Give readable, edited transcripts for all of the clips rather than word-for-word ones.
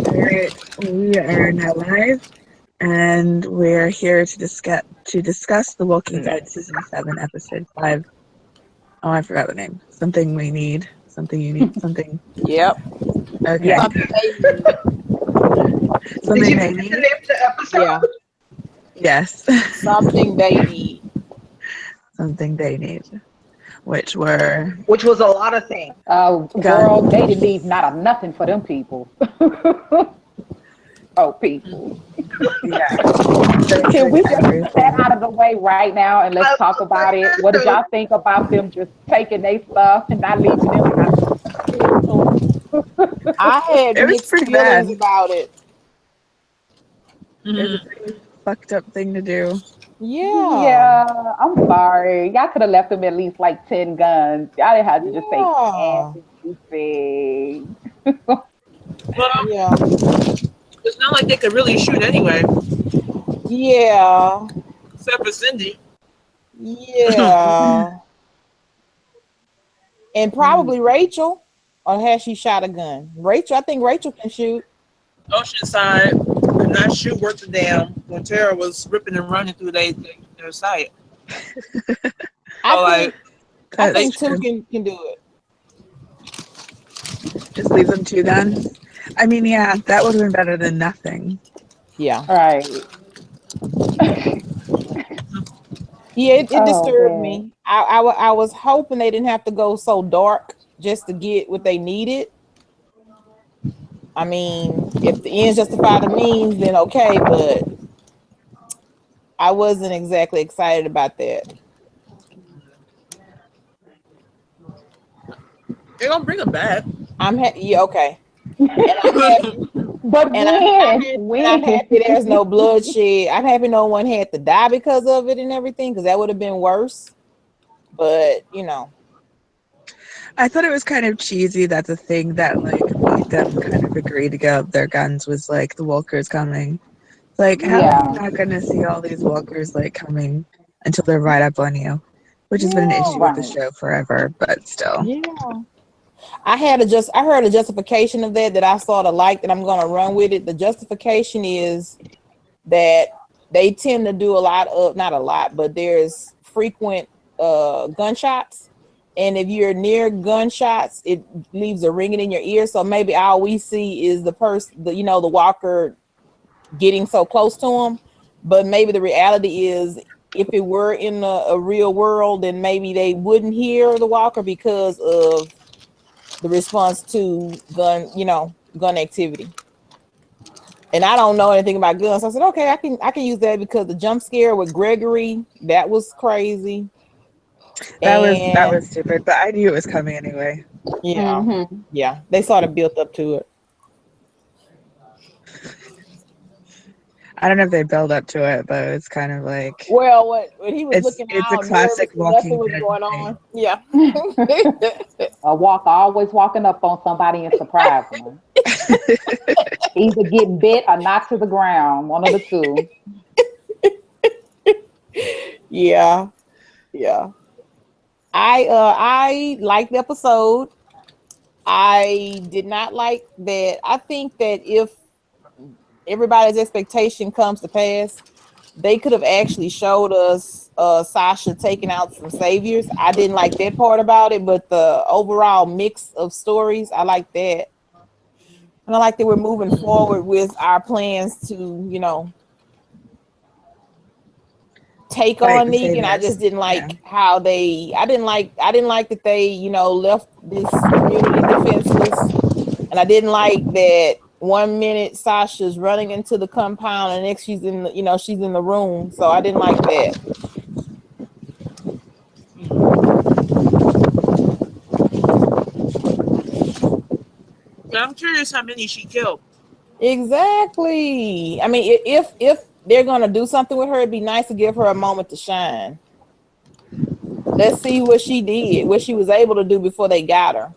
Alright, we are now live, and we're here to discuss The Walking Dead Season 7, Episode 5. Oh, I forgot the name. Something we need. Something you need. Something. Yep. Okay. Yeah. Something they Did you get the need? name of the episode? Yeah. Yes. Something they need. Something they need. Which were... Which was a lot of things. Girl, they didn't leave not a nothing for them people. Oh, people. Yeah. Can we just get that out of the way right now and let's talk about it? What did y'all think about them just taking their stuff and not leaving them? I had mixed feelings about it. It was a pretty fucked up thing to do. Yeah. Yeah, I'm sorry. Y'all could have left them at least like 10 guns. Y'all didn't have to just say anything. Well, Yeah. it's not like they could really shoot anyway, Yeah. except for Cindy. Yeah. And probably Rachel, or has she shot a gun? Rachel, I think Rachel can shoot. Oceanside could not shoot worth a damn when Tara was ripping and running through their sight. I That's think true. two can do it. Just leave them 2 guns. I mean, yeah, that would have been better than nothing. Yeah. Right. Yeah, it disturbed man. me. I was hoping they didn't have to go so dark just to get what they needed. I mean, if the ends justify the means, then okay, but I wasn't exactly excited about that. They're gonna bring them back. Yeah, okay. And I'm happy, But I'm happy there's no bloodshed. I'm happy no one had to die because of it and everything, because that would have been worse. But, you know. I thought it was kind of cheesy that the thing that like made them kind of agree to give up their guns was like the walkers coming. Like, how are you not gonna see all these walkers like coming until they're right up on you? Which has been an issue with the show forever, but still. Yeah. I heard a justification of that I sort of liked, and I'm gonna run with it. The justification is that they tend to do not a lot, but there's frequent gunshots. And if you're near gunshots, it leaves a ringing in your ear. So maybe all we see is the walker getting so close to him. But maybe the reality is, if it were in a real world, then maybe they wouldn't hear the walker because of the response to gun activity. And I don't know anything about guns. So I said, okay, I can use that, because the jump scare with Gregory, that was crazy. That was stupid, but I knew it was coming anyway. Yeah. Yeah. They sort of built up to it. I don't know if they build up to it, but it's kind of like, well, when he was looking it's out, a classic nothing Walking was Dead going thing. on. Yeah. A walker always walking up on somebody and surprising them. Either getting bit or knocked to the ground. One of the two. Yeah. Yeah. I liked the episode. I did not like that. I think that if everybody's expectation comes to pass, they could have actually showed us Sasha taking out some saviors. I didn't like that part about it, but the overall mix of stories, I like that. And I like that we're moving forward with our plans to, take on Negan. I just didn't like how I didn't like that they, left this community defenseless. And I didn't like that 1 minute Sasha's running into the compound and next she's in the, she's in the room. So I didn't like that. Yeah, I'm curious how many she killed. Exactly. I mean, if they're gonna do something with her, it'd be nice to give her a moment to shine. Let's see what she did, what she was able to do before they got her.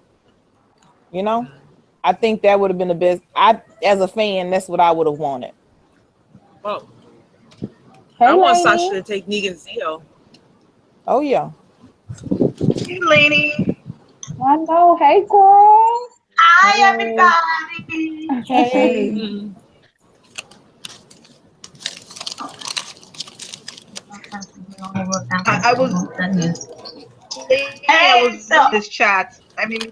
I think that would have been the best. As a fan, that's what I would have wanted. Well, hey, I want lady. Sasha to take Negan's deal. Oh yeah. Hey, lady. I know. Hey, girl. Hi, everybody. Hey. Mm. I was I Hey, was so in this chat. I mean,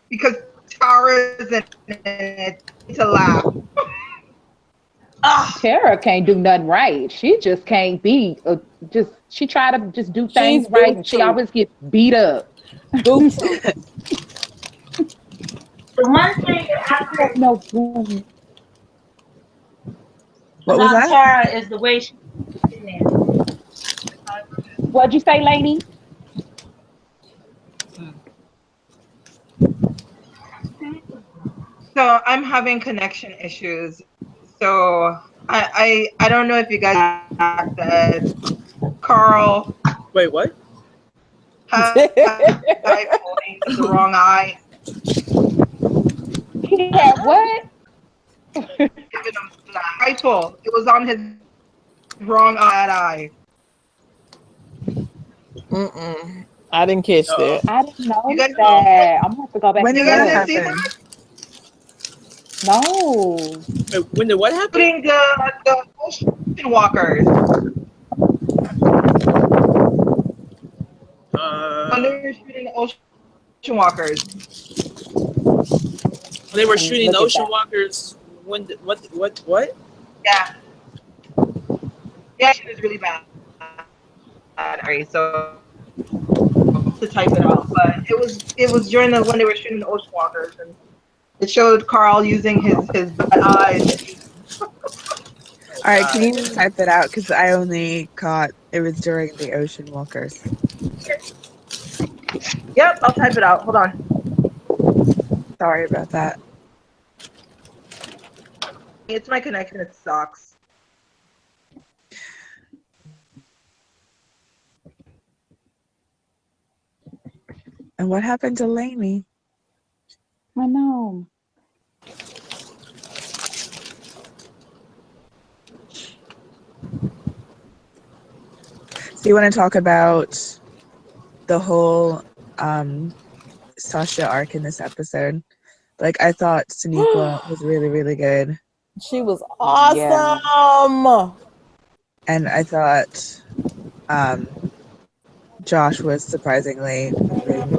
because Tara's in it to laugh. Tara can't do nothing right. She just can't be. She try to just do things She's right, goof and she troop. always gets beat up. Goof troop. the one thing that I like No, good. What was about that? Tara is the way she sitting there. What'd you say, Lainey? So I'm having connection issues. So I don't know if you guys that Carl. Wait, what? Had the wrong eye. He had what? Rifle. It was on his wrong eye. I didn't catch that. I didn't know You guys that. I'm gonna have to go back When and did that didn't look. see happen? that? No. When did what happen? Shooting the ocean walkers. When they were shooting the ocean walkers. They were shooting Look the at ocean that. walkers. When? What? Yeah. Yeah, she was really bad. Sorry, so to type it out, but it was during the when they were shooting the ocean walkers, and it showed Carl using his bad eyes. All right, can you type it out? Because I only caught it was during the ocean walkers. Yep, I'll type it out. Hold on. Sorry about that. It's my connection. It sucks. And what happened to Lainey? I know. So you want to talk about the whole Sasha arc in this episode? Like, I thought Sonequa was really, really good. She was awesome. And I thought Josh was surprisingly moving.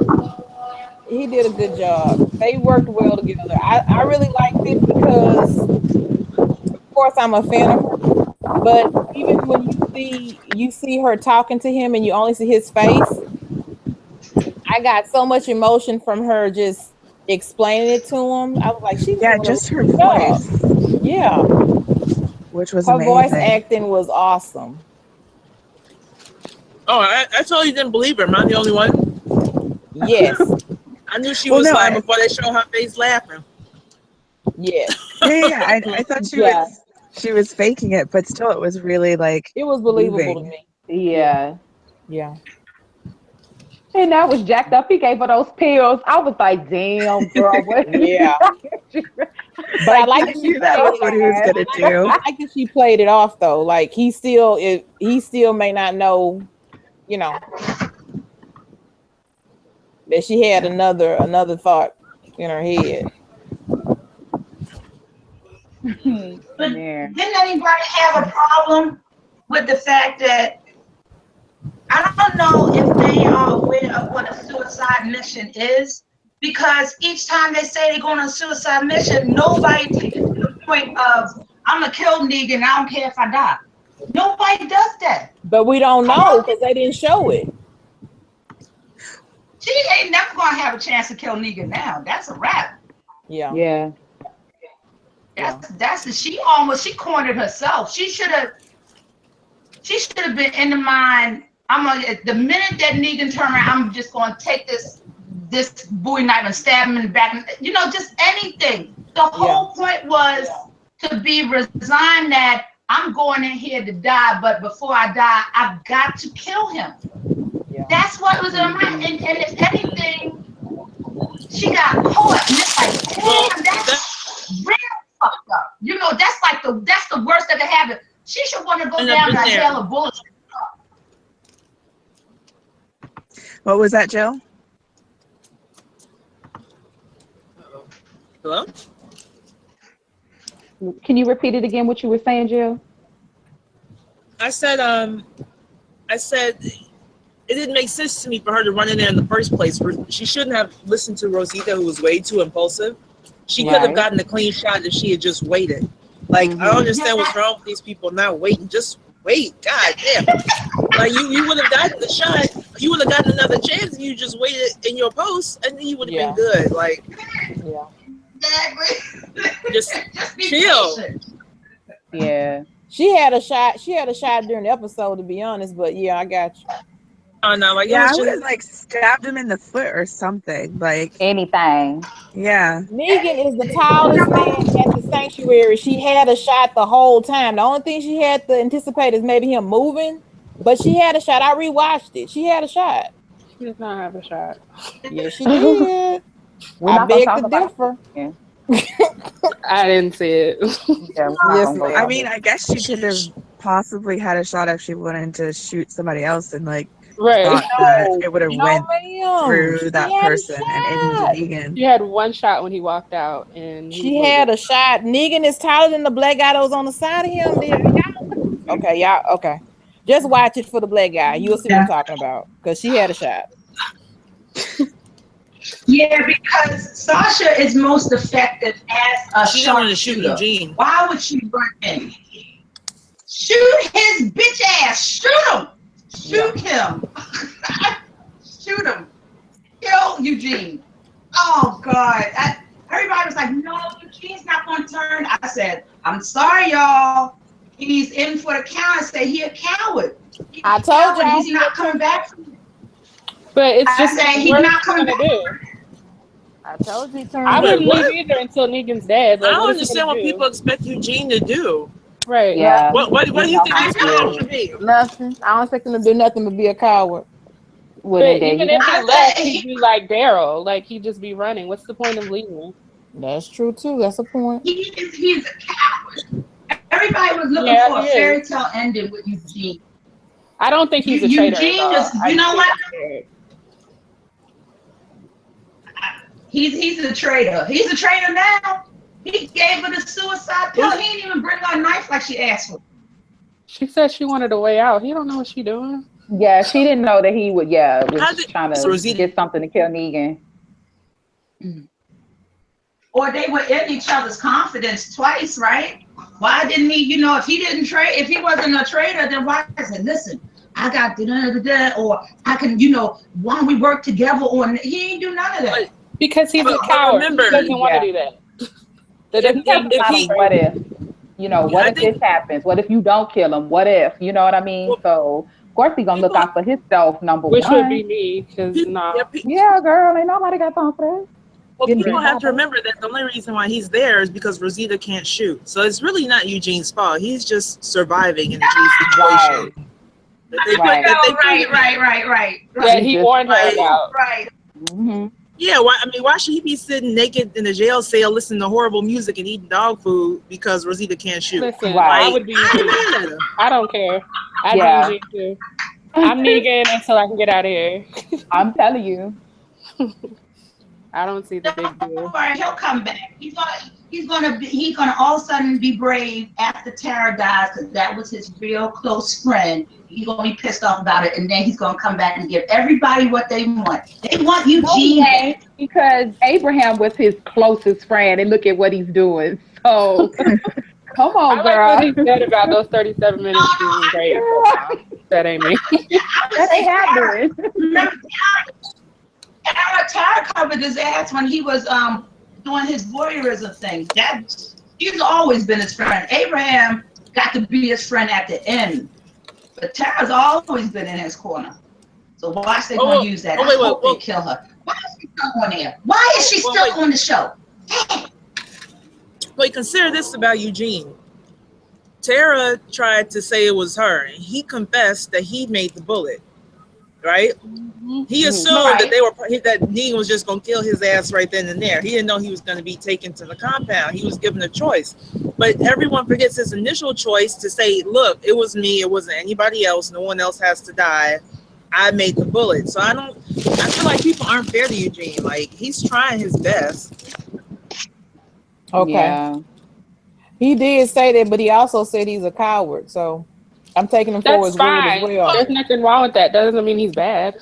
He did a good job. They worked well together. I really liked it because, of course, I'm a fan of her. But even when you see her talking to him and you only see his face, I got so much emotion from her just explaining it to him. I was like, she's Yeah, doing a just her really good job. voice, Yeah, which was her voice amazing. acting was awesome. Oh, I totally didn't believe her. Am I the only one? Yes. I knew she was no, lying before they showed her face laughing. Yes. Yeah. I thought she was faking it, but still, it was really like It was believable moving. to me. Yeah. Yeah. And that was jacked up. He gave her those pills. I was like, damn, girl, what? Yeah. But I like that she knew that was what he was gonna do. I like that she played it off though. Like he still may not know, you know, that she had another thought in her head. But Yeah. didn't anybody have a problem with the fact that I don't know if they are aware of what a suicide mission is? Because each time they say they're going on a suicide mission, nobody takes it to the point of I'm gonna kill Negan. I don't care if I die. Nobody does that. But we don't know because they didn't show it. She ain't never gonna have a chance to kill Negan now. That's a wrap. Yeah. Yeah. She cornered herself. She should have been in the mind. The minute that Negan turned around, I'm just gonna take this Bowie knife and stab him in the back. You know, just anything. The whole point was to be resigned that I'm going in here to die, but before I die, I've got to kill him. Yeah. That's what was in her mind. And if anything, she got caught, and it's like, damn, that's real fucked up. You know, that's the worst that could happen. She should want to go down a hell of bullets. What was that, Jill? Hello? Can you repeat it again? What you were saying, Jill? I said it didn't make sense to me for her to run in there in the first place. She shouldn't have listened to Rosita, who was way too impulsive. She could have gotten a clean shot if she had just waited. Like, I don't understand what's wrong with these people not waiting. Just wait. God damn. Like, you would have gotten the shot. You would have gotten another chance if you just waited in your post, and then you would have been good. Like, just chill. Yeah. She had a shot during the episode, to be honest, but yeah, I got you. Oh no, like I would have like stabbed him in the foot or something. Like anything. Yeah. Negan is the tallest man at the sanctuary. She had a shot the whole time. The only thing she had to anticipate is maybe him moving, but she had a shot. I rewatched it. She had a shot. She does not have a shot. Yes, she did. I beg to differ. I didn't see it. I mean, I guess she could have possibly had a shot if she wanted to shoot somebody else and like thought that it would have went through that person and into Negan. She had one shot when he walked out, and she had a shot. Negan is taller than the black guy that was on the side of him. Okay, y'all. Okay, just watch it for the black guy. You'll see what I'm talking about because she had a shot. Yeah, because Sasha is most effective as a sharpshooter. Why would she run in? Shoot his bitch ass. Shoot him. Shoot him. Shoot him. Kill Eugene. Oh, God. Everybody was like, no, Eugene's not going to turn. I said, I'm sorry, y'all. He's in for the count. I said, he a coward. I told you. He's not coming back. But it's just he's not coming back. I told you. I wouldn't leave either until Negan's dead. Like, I don't understand what people expect Eugene to do. Right. Yeah. What do you think he's going to be? Nothing. I don't expect him to do nothing but be a coward. But even if he left, he'd be like Daryl. Like, he'd just be running. What's the point of leaving? That's true, too. That's a point. He's a coward. Everybody was looking for a fairy tale ending with Eugene. I don't think he's a traitor. Eugene you know what? He's a traitor. He's a traitor now. He gave her the suicide pill. He didn't even bring her a knife like she asked for. She said she wanted a way out. He don't know what she's doing. Yeah, she didn't know that he would. Was trying to get something to kill Negan. Or they were in each other's confidence twice, right? Why didn't he? You know, if he didn't trade, if he wasn't a traitor, then why I said, listen, I got da-da-da-da, or I can, why don't we work together? Or he ain't do none of that. Because he's a coward. He doesn't want to do that. What if? What if this happens? What if you don't kill him? What if? You know what I mean? So, of course, he's going to look out for himself, number one. Which would be me, because Yeah, girl, ain't nobody got time for that. Well, people have to remember that the only reason why he's there is because Rosita can't shoot. So it's really not Eugene's fault. He's just surviving in the situation. Right. Yeah, he warned her about. Right. Mm-hmm. Yeah, why should he be sitting naked in a jail cell listening to horrible music and eating dog food because Rosita can't shoot? Listen, I would be Eugene. I don't care. I'd be Eugene too. I'm Negan until I can get out of here. I'm telling you. I don't see the big deal. He'll come back. He's gonna all of a sudden be brave after Tara dies, because that was his real close friend. He's gonna be pissed off about it, and then he's gonna come back and give everybody what they want. They want Eugene. Okay, because Abraham was his closest friend, and look at what he's doing. So come on, girl. Like what he said about those 37 minutes being great. That ain't me. That ain't happening. Tara covered his ass when he was doing his voyeurism thing. He's always been his friend. Abraham got to be his friend at the end, but Tara's always been in his corner. So watch they gonna use that. I hope they kill her. Why is she still on there? Why is she still on the show? Wait, consider this about Eugene. Tara tried to say it was her, and he confessed that he made the bullet. Right? He assumed that that Negan was just gonna kill his ass right then and there. He didn't know he was gonna be taken to the compound. He was given a choice. But everyone forgets his initial choice to say, look, it was me, it wasn't anybody else, no one else has to die. I made the bullet. So I feel like people aren't fair to Eugene. Like, he's trying his best. Okay. Yeah. He did say that, but he also said he's a coward. So I'm taking him for That's his word as fine. well. There's nothing wrong with that. That doesn't mean he's bad.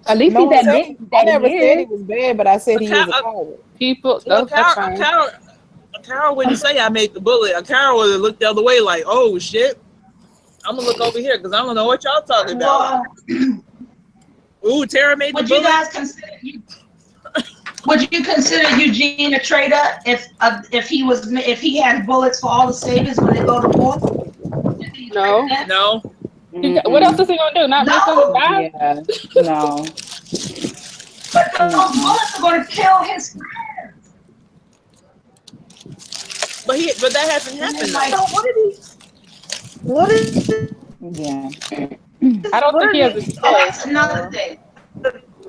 At least No, he's admitting I that never he said he is. was bad, but I said A he is cow, a coward. People, a that's cow, fine. a cow wouldn't say I made the bullet. A cow would have looked the other way like, oh shit. I'm gonna look over here because I don't know what y'all talking about. Ooh, Tara made the Would bullet. you guys consider would you consider Eugene a traitor if he has bullets for all the saviors when they go to war? No. No. What else is he gonna do? Not make them die? Yeah. No. But those bullets are going to kill his friends. But that hasn't happened. Like, So What is? Yeah. I don't think he has a and choice. that's another thing.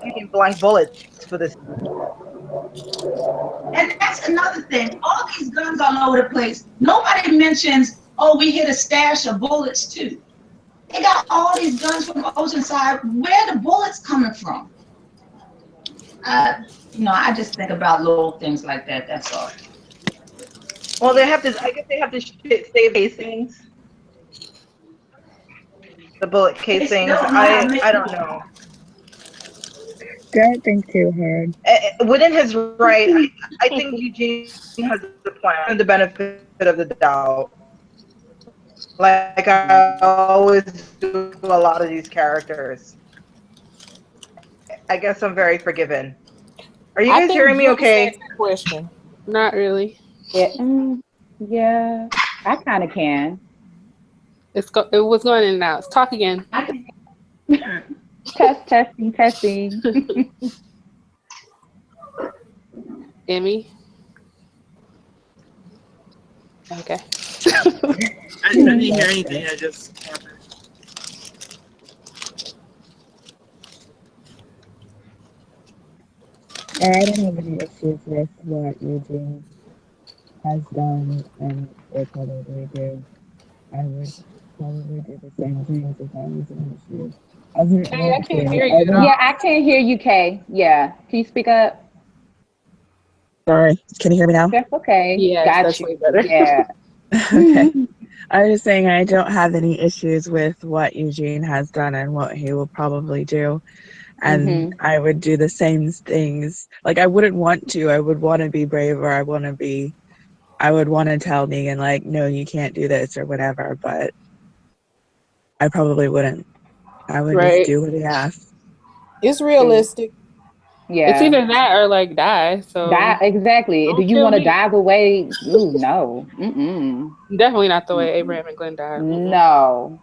Using blank bullets for this. And that's another thing. All these guns all over the place. Nobody mentions, oh, we hit a stash of bullets too. They got all these guns from Oceanside. Where the bullets coming from? I just think about little things like that. That's all. Well, they have to. I guess they have to save casings. The bullet casings. I don't know. Don't think too hard. Within his right, I think Eugene has the plan, the benefit of the doubt. Like I always do a lot of these characters. I guess I'm very forgiving. Are you guys hearing me okay? Question. Not really. Yeah. Yeah. I kind of can. It was going in and out. Talk again. Testing. Emmy. Okay. I didn't hear anything. I just happened. I don't have any issues with what Eugene has done and will probably do. I would probably do the same things if I was an issue. I can't hear you at all. Yeah, I can't hear you, Kay. Yeah. Can you speak up? Sorry, can you hear me now? That's okay. Yeah, that's way better. Yeah. Okay. I was just saying I don't have any issues with what Eugene has done and what he will probably do. And I would do the same things. Like I wouldn't want to. I would want to be braver. I would want to tell Negan like, no, you can't do this or whatever, but I probably wouldn't. I would just do what he asks. It's realistic. Yeah. It's either that or like die. So exactly. Do you want to die the way? Ooh, no. Definitely not the way Abraham and Glenn died. No.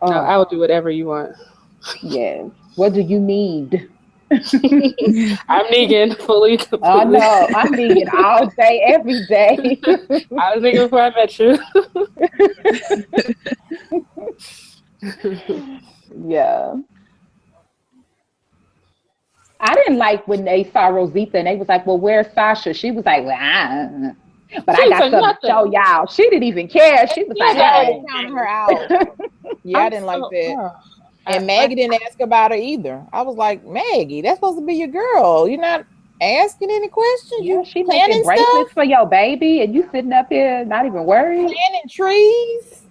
No, I will do whatever you want. Yes. What do you need? I'm Negan fully. Completely. Oh no, I'm Negan all day, every day. I was Negan before I met you. Yeah. I didn't like when they saw Rosita and they was like, well, where's Sasha? She was like, well, but I got something to show y'all. She didn't even care. She was like, hey. Counting her out. Yeah, I didn't like that. And Maggie didn't ask about her either. I was like, Maggie, that's supposed to be your girl. You're not asking any questions. Yeah, you she planting making bracelets stuff for your baby, and you sitting up here not even worried. planting trees.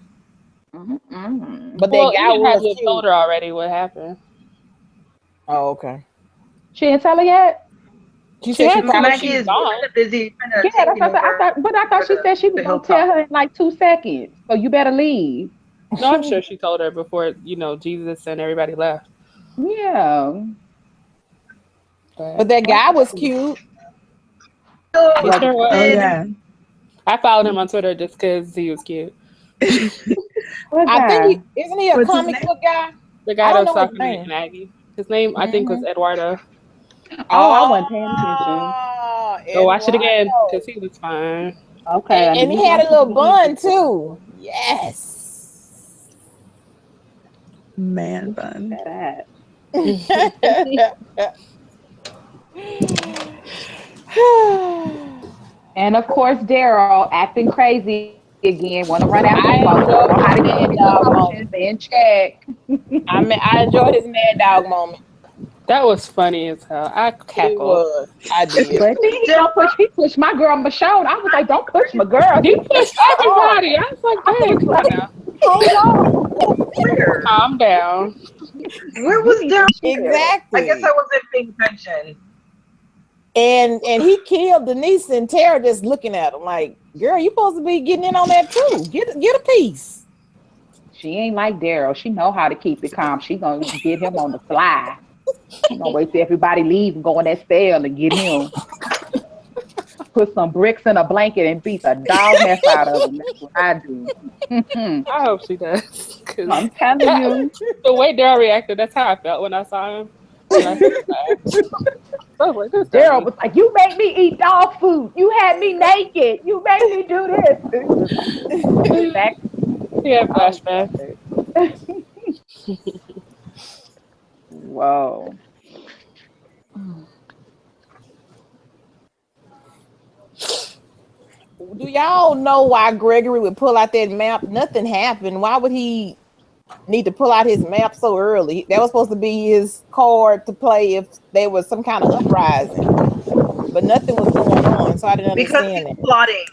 But that guy was cute. Told her already what happened. Oh, okay. She didn't tell her yet. She said she probably Maggie is busy. Yeah, that's what I thought she said she was gonna tell her in like 2 seconds. So you better leave. No, I'm sure she told her before, Jesus and everybody left. Yeah. But that guy was cute. He sure was. Oh yeah. I followed him on Twitter just because he was cute. I think isn't he a comic book guy? The guy that was talking to Maggie. His name, I think, was Eduardo. Oh, I wasn't paying attention. Go watch it again because he was fine. Okay. And he had a little bun too. Yes. Man bun. And of course, Daryl acting crazy again. Want to run after folks. In check. I enjoyed his mad dog moment. That was funny as hell. I It cackled. was. I did. But he pushed my girl Michonne. I was like, don't push my girl. He pushed everybody. I was like, dang, come on now. Hold on. Where? Calm down. Where was down? Exactly. I guess I wasn't paying attention. And he killed Denise, and Tara just looking at him like, girl, you supposed to be getting in on that too. Get a piece. She ain't like Daryl. She know how to keep it calm. She gonna get him on the fly. She gonna wait till everybody leave and go in that cell and get him. Put some bricks in a blanket and beat the dog mess out of him. That's what I do. I hope she does. I'm telling you. The way Daryl reacted, that's how I felt when I saw him. I was like, Daryl was like, you made me eat dog food. You had me naked. You made me do this. Yeah, flashback. Whoa. Do y'all know why Gregory would pull out that map? Nothing happened. Why would he need to pull out his map so early? That was supposed to be his card to play if there was some kind of uprising. But nothing was going on, so I didn't understand Because he's plotting.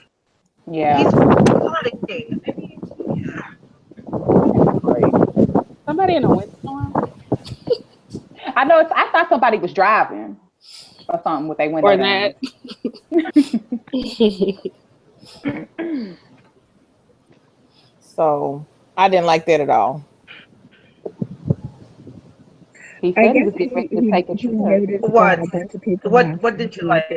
Yeah. He's plotting. Somebody in a windstorm? I know. I thought somebody was driving or something with their window Or down. that. So I didn't like that at all. He said he was getting ready to take a trip. What did you like?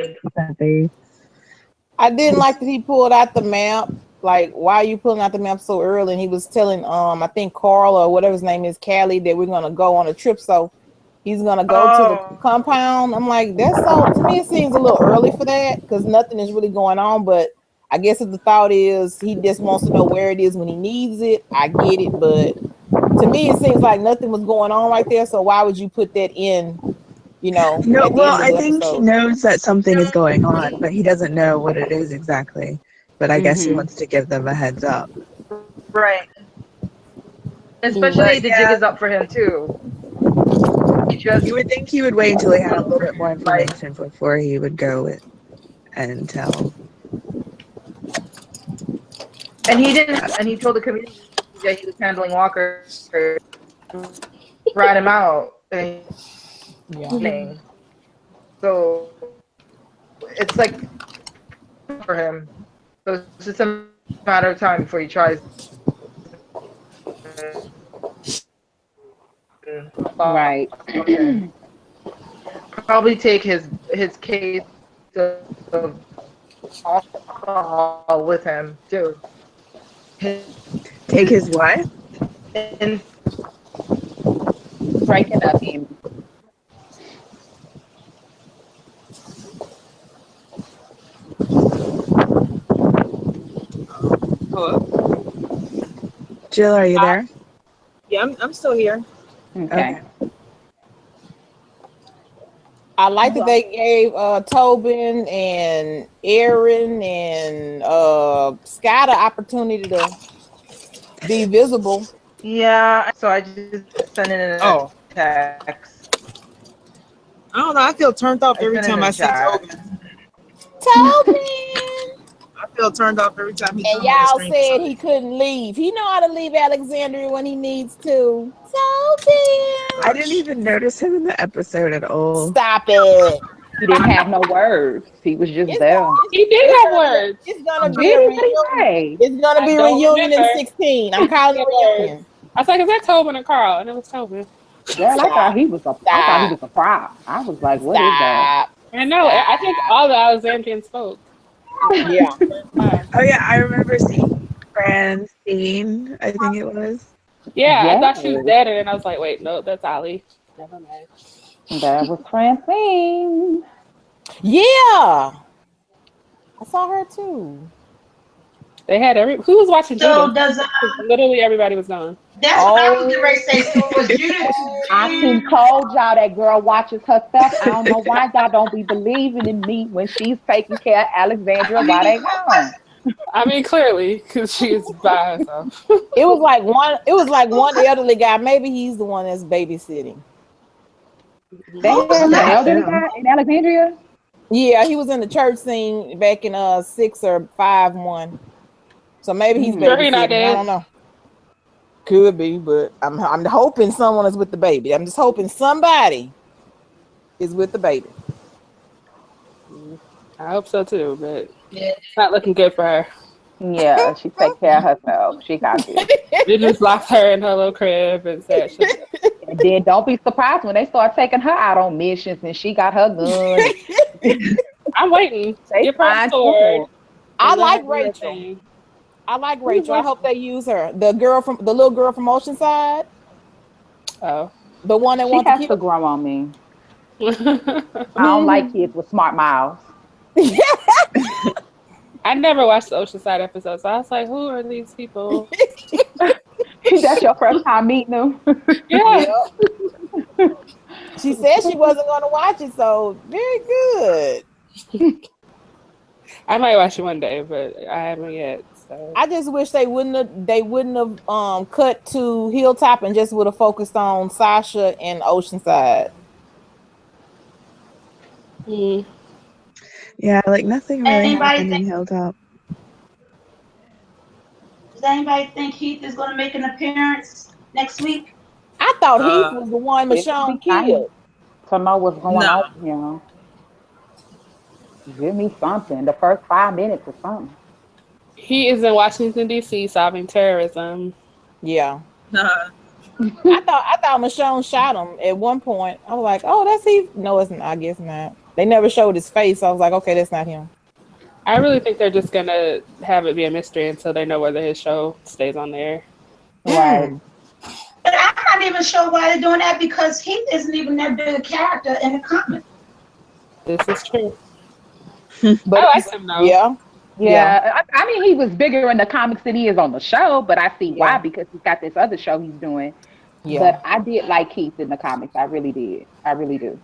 I didn't like that he pulled out the map. Like, why are you pulling out the map so early? And he was telling I think Carl or whatever his name is, Callie, that we're gonna go on a trip. So he's gonna go to the compound. I'm like, that's so, to me it seems a little early for that because nothing is really going on. But I guess if the thought is he just wants to know where it is when he needs it, I get it. But to me it seems like nothing was going on right there. So why would you put that in? No, well, I think he knows that something is going on, but he doesn't know what it is exactly. But I guess he wants to give them a heads up. Right. Especially the jig is up for him too. You would think he would wait until he had a little bit more information before he would go and tell. And he didn't. And he told the community that he was handling Walker, rat him out. Yeah. So it's like for him. So it's just a matter of time before he tries. Right. Probably take his case of alcohol with him too. Take his what? And breaking up him. Hello? Jill, are you there? Yeah, I'm still here. Okay. I like that they gave Tobin and Aaron and Scott an opportunity to be visible. yeah, so I just sent in a text. I don't know. I feel turned off every time I see Tobin. Tobin! I feel turned off every time he and y'all said he couldn't leave. He know how to leave Alexandria when he needs to. Tobin! I didn't even notice him in the episode at all. Stop it. He didn't have no words. He was just there. He did have words. It's gonna be a reunion. It's gonna be a reunion in 16. I'm calling it a reunion. I was like, is that Tobin and Carl? And it was Tobin. Girl, I thought he was a prop. I was like, what is that? I know. I think all the Alexandrians spoke. Yeah. Oh yeah, I remember seeing Francine, I think it was. Yeah, I thought she was dead, and then I was like, wait, no, that's Ali. Never mind. That was Francine. Yeah. I saw her too. They had who was watching So Judith? Literally everybody was gone. That's what I was getting ready to say. So was Judith. I can told y'all that girl watches her stuff. I don't know why y'all don't be believing in me when she's taking care of Alexandria while they gone. I mean, clearly, because she is by herself. It was like one elderly guy. Maybe he's the one that's babysitting. They had the elderly guy in Alexandria. Yeah, he was in the church scene back in 6 or 5-1. So maybe he's babysitting. I don't know. Could be, but I'm hoping someone is with the baby. I'm just hoping somebody is with the baby. I hope so too, but it's not looking good for her. Yeah, she take care of herself. She got this. They just locked her in her little crib and said, and then don't be surprised when they start taking her out on missions and she got her gun. I'm waiting. Give her a sword. I like Rachel. I like Rachel. I hope they use her. The little girl from Oceanside. Oh, the one that wants to grow on me. I don't like kids with smart mouths. I never watched the Oceanside episode, so I was like, "Who are these people?" That's your first time meeting them. Yeah. She said she wasn't going to watch it, so very good. I might watch it one day, but I haven't yet. So I just wish they wouldn't have cut to Hilltop and just would have focused on Sasha and Oceanside. Yeah, like nothing really happened in Hilltop. Does anybody think Heath is going to make an appearance next week? I thought Heath was the one Michonne killed. To know what's going on, you know. Give me something. The first 5 minutes or something. He is in Washington D.C. solving terrorism. Yeah. I thought Michonne shot him at one point. I was like, oh, that's Heath. No, it's not. I guess not. They never showed his face. So I was like, okay, that's not him. I really think they're just gonna have it be a mystery until they know whether his show stays on there. Right. But I'm not even sure why they're doing that because Heath isn't even that big a character in the comics. This is true. But I like him though. Yeah. I mean, he was bigger in the comics than he is on the show, but I see why because he's got this other show he's doing. Yeah. But I did like Heath in the comics. I really did. I really do.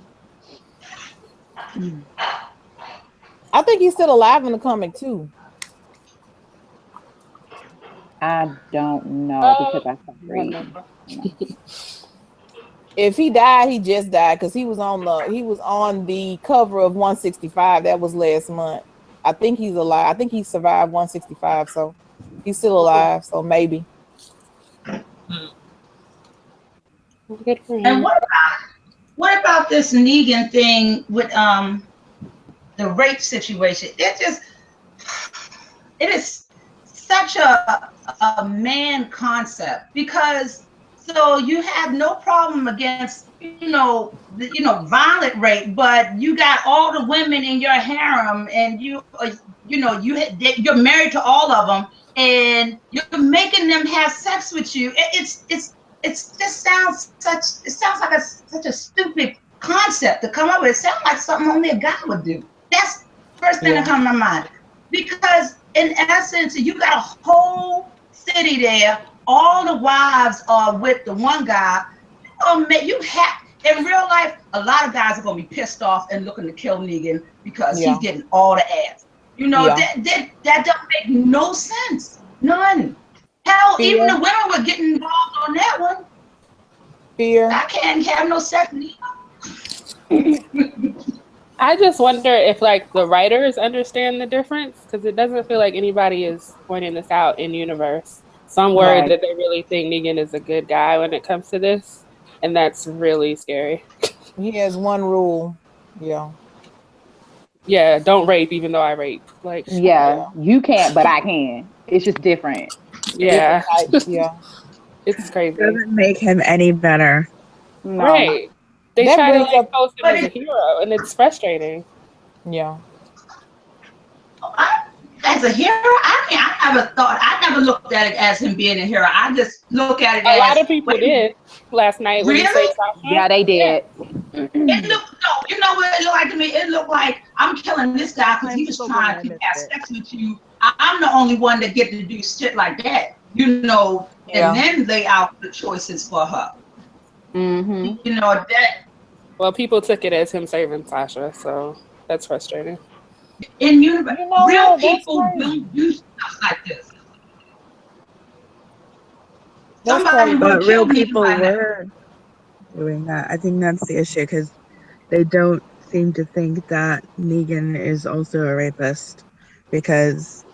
I think he's still alive in the comic too. I don't know because I can't read. If he died, he just died because he was on the cover of 165. That was last month. I think he's alive. I think he survived 165, so he's still alive. So maybe. And what about this Negan thing with the rape situation? It is such a man concept because so you have no problem against violent rape, but you got all the women in your harem and you're married to all of them and you're making them have sex with you. It sounds like such a stupid concept to come up with. It sounds like something only a guy would do. That's the first thing that comes to my mind. Because in essence, you got a whole city there. All the wives are with the one guy. In real life, a lot of guys are gonna be pissed off and looking to kill Negan because he's getting all the ass. That doesn't make no sense. None. Hell, even the women were getting involved on that one. Fear. I can't have no sex. I just wonder if like the writers understand the difference because it doesn't feel like anybody is pointing this out in universe. So I'm worried that they really think Negan is a good guy when it comes to this, and that's really scary. He has one rule. Yeah, don't rape even though I rape. Like you can't, but I can. It's just different. Yeah. It's crazy. It doesn't make him any better. No. Right. They try to post him as a hero, and it's frustrating. Yeah. As a hero, I never looked at it as him being a hero. I just look at it as a lot of people did last night. Really? Yeah, they did. It looked you know what it looked like to me? It looked like I'm killing this guy because he was trying to have sex with you. I'm the only one that get to do shit like that, and then lay out the choices for her. Mm-hmm. That. Well, people took it as him saving Sasha, so that's frustrating. In universe, real people don't do stuff like this. But real people were doing that. I think that's the issue because they don't seem to think that Negan is also a rapist because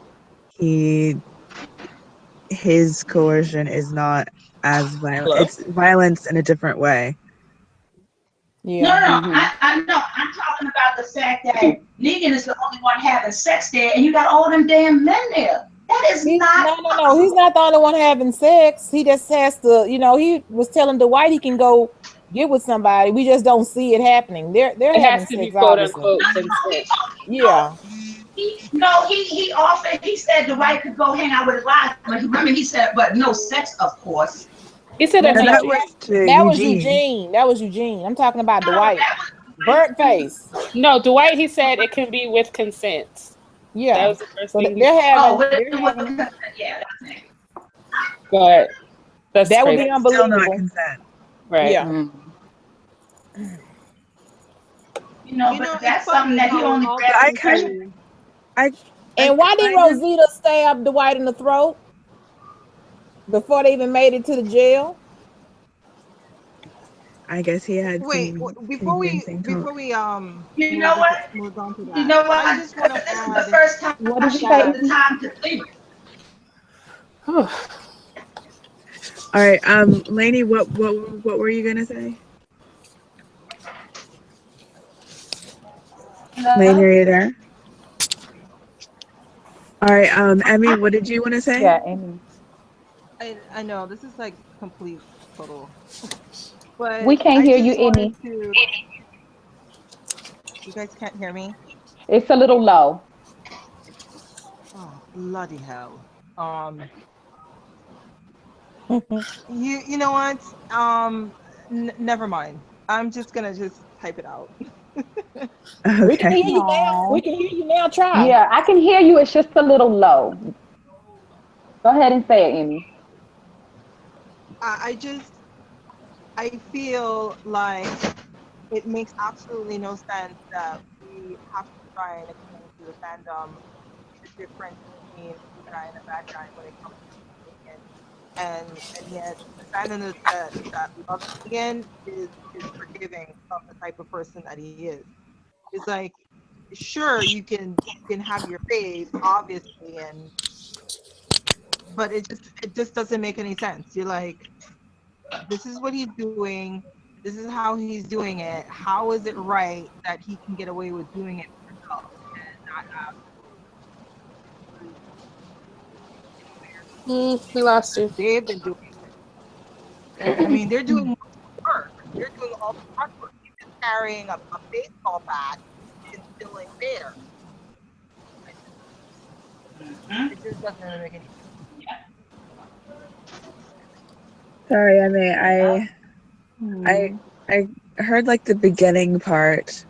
his coercion is not as violent. Hello? It's violence in a different way. No, Yeah. no, I know. I'm talking about the fact that Negan is the only one having sex there, and you got all them damn men there. That is not No. possible. He's not the only one having sex. He just has to, he was telling Dwight he can go get with somebody. We just don't see it happening. They're It having has to be sex, quote obviously. unquote consent. Yeah. He offered. He said Dwight could go hang out with his wife, but remember he said, but no sex, of course. He said No, that No, to that Eugene. was to that was Eugene. Eugene. That was Eugene. I'm talking about No, Dwight. that was Burnt face. No, Dwight, he said it can be with consent. That Yeah. was the first So thing he they're said. having. yeah. But that's That would crazy. be Still not unbelievable. consent. Right. Yeah. But that's something that he only But I kind of, I And why did kind of, Rosita stab Dwight in the throat before they even made it to the jail? I guess he had Wait, some before we convincing talk. You know what? moved on to that. You know what? I just want to This is add. the first time What did you she say, took the time to think. All right, Lainey, what were you gonna say? Lainey, are you there? All right, Emmy, what did you want to say? Yeah, Amy. I know this is like complete total, but We can't I hear you, just wanted Amy. to. You guys can't hear me. It's a little low. Oh bloody hell! You know what? Never mind. I'm just gonna just type it out. We can Okay. hear you now. We Aw. can hear you now. Try. Yeah, I can hear you. It's just a little low. Go ahead and say it, Amy. I feel like it makes absolutely no sense that we have to try and explain to the fandom the difference between a good guy and a bad guy when it comes to Negan, and yet the fandom that loves Negan is forgiving of the type of person that he is. It's like, sure, you can have your faith, obviously, but it just doesn't make any sense. You're like, this is what he's doing. This is how he's doing it. How is it right that he can get away with doing it himself and not have We lost you. they've been doing? I mean, they're doing most of the work. They're doing all the hard work. He's just carrying a baseball bat and instilling fear. It just doesn't really make any sense. Sorry, Emmy. I heard like the beginning part,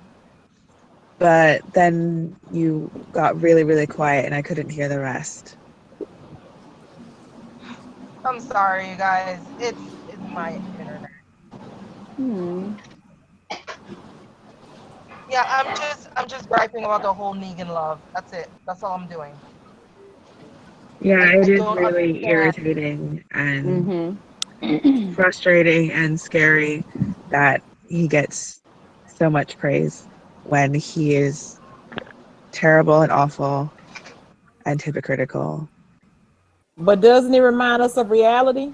but then you got really, really quiet and I couldn't hear the rest. I'm sorry, you guys. It's my internet. Yeah, I'm just griping about the whole Negan love. That's it. That's all I'm doing. Yeah, I it is don't really understand. irritating and frustrating and scary that he gets so much praise when he is terrible and awful and hypocritical. But doesn't it remind us of reality?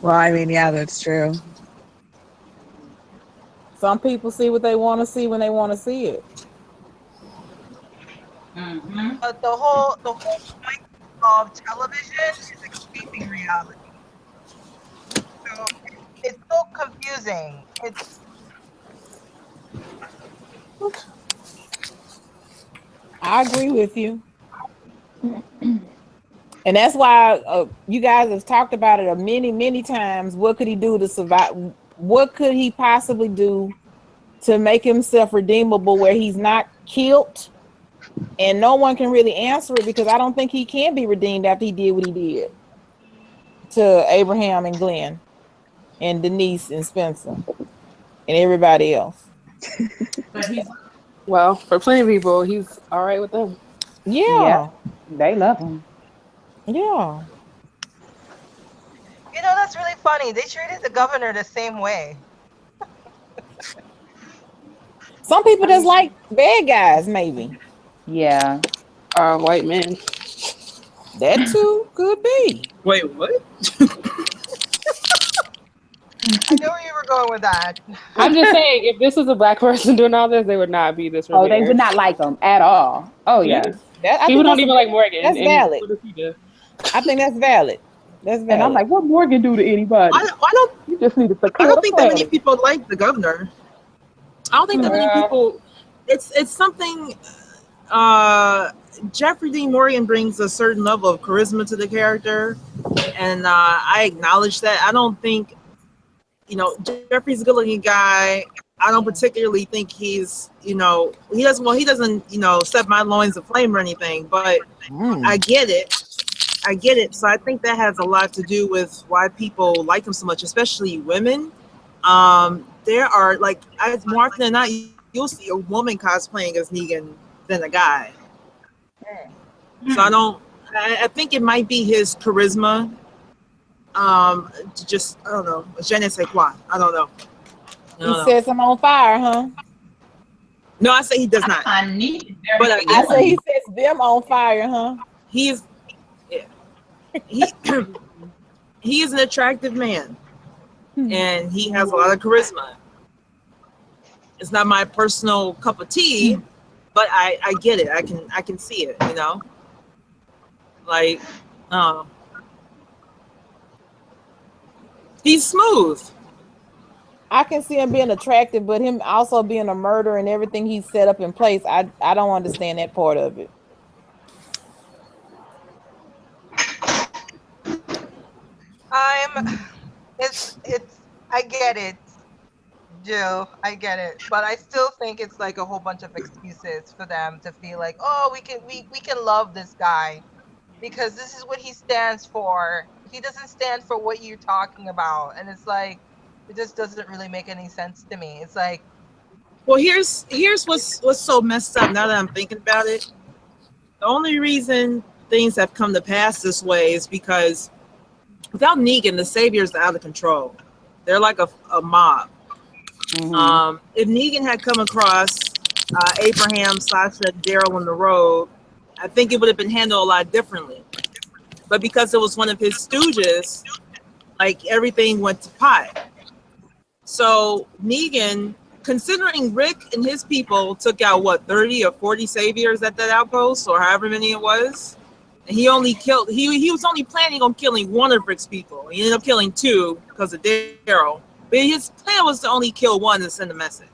Well, I mean, yeah, that's true. Some people see what they want to see when they want to see it. But the whole point of television is escaping reality. So it's so confusing. I agree with you. And that's why you guys have talked about it many, many times. What could he do to survive? What could he possibly do to make himself redeemable where he's not killed? And no one can really answer it because I don't think he can be redeemed after he did what he did to Abraham and Glenn and Denise and Spencer and everybody else. Well, for plenty of people, he's all right with them. Yeah. Yeah, they love him. Yeah. You know, that's really funny. They treated the governor the same way. Some people just like bad guys, maybe. Yeah. White men. That too could be. Wait, what? I know where you were going with that. I'm just saying, if this was a black person doing all this, they would not be this Oh, they revered. would not like him at all. Oh yeah. That, I People think don't even like Morgan. That's and valid. What does he do? I think that's valid. That's valid. And I'm like, what Morgan do to anybody? You just need to I don't think that many people like the governor. I don't think that many people. It's something. Jeffrey Dean Morgan brings a certain level of charisma to the character, and I acknowledge that. I don't think, Jeffrey's a good-looking guy. I don't particularly think he's, he doesn't, set my loins aflame or anything. But I get it. So I think that has a lot to do with why people like him so much, especially women. There are more often than not, you'll see a woman cosplaying as Negan than a guy. So I think it might be his charisma. I don't know. Je ne sais quoi. I don't know. He sets them on fire, huh? No, I say he does not. I need But I say he sets them on fire, huh? He is an attractive man, and he has a lot of charisma. It's not my personal cup of tea, but I get it. I can see it. He's smooth. I can see him being attractive, but him also being a murderer and everything he's set up in place, I don't understand that part of it. I get it, Jill. I get it, but I still think it's like a whole bunch of excuses for them to feel like, oh, we can love this guy because this is what he stands for. He doesn't stand for what you're talking about, and it's like it just doesn't really make any sense to me. It's like, well, here's what's so messed up now that I'm thinking about it. The only reason things have come to pass this way is because without Negan, the Saviors are out of control. They're like a mob. Mm-hmm. If Negan had come across Abraham, Sasha, Daryl on the road, I think it would have been handled a lot differently. But because it was one of his stooges, everything went to pot. So Negan, considering Rick and his people took out 30 or 40 Saviors at that outpost, or however many it was, and he only killed. He was only planning on killing one of Rick's people. He ended up killing 2 because of Daryl. But his plan was to only kill 1 and send a message.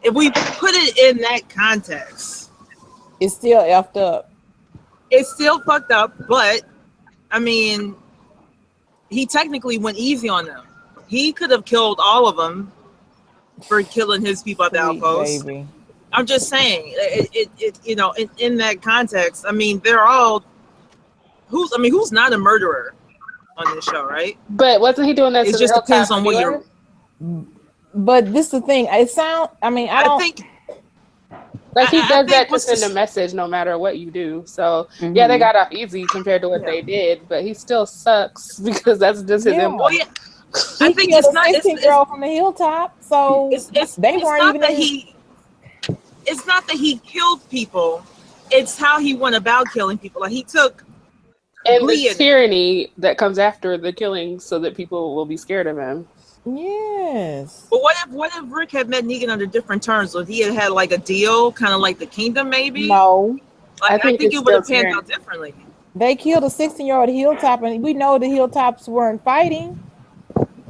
If we put it in that context, it's still effed up. It's still fucked up, but I mean, he technically went easy on them. He could have killed all of them for killing his people at the outpost. Baby. I'm just saying, in that context, I mean, they're all who's not a murderer on this show, right? But wasn't he doing that? It just depends on what you're. But this is the thing. I think like he does that to send a message no matter what you do. So yeah, they got off easy compared to what they did, but he still sucks because that's just his MO. Well, I think it's not 16-year-old from the hilltop, so they weren't even. It's not that he killed people; it's how he went about killing people. Like he took and the tyranny that comes after the killing, so that people will be scared of him. Yes. But what if Rick had met Negan under different terms? Or if he had a deal, kind of like the Kingdom, maybe? No. I think it would have panned out differently. They killed a 16-year-old hilltop, and we know the hilltops weren't fighting.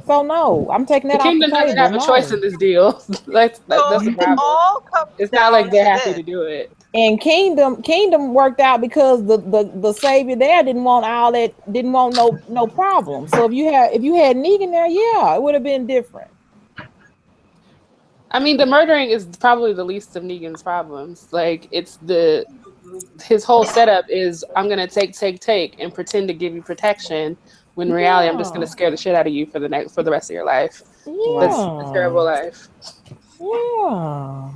So no, I'm taking that off the table. Kingdom doesn't have a choice in this deal. that's the problem. It's not like they're happy to do it. And Kingdom worked out because the savior there didn't want all that, didn't want no problem. So if you had Negan there, yeah, it would have been different. I mean, the murdering is probably the least of Negan's problems. Like it's his whole setup is I'm gonna take and pretend to give you protection. When in reality, I'm just gonna scare the shit out of you for the rest of your life. Yeah. That's a terrible life. Yeah.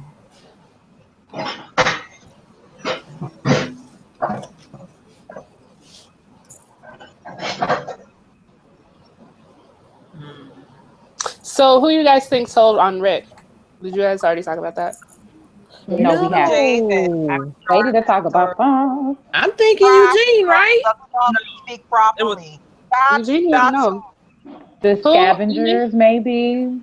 So who you guys think sold on Rick? Did you guys already talk about that? No, we haven't. Jaden. Ready to talk about fun. I'm thinking Eugene, right? Doesn't know how to speak properly. Eugene, That's no. The Who? scavengers, maybe.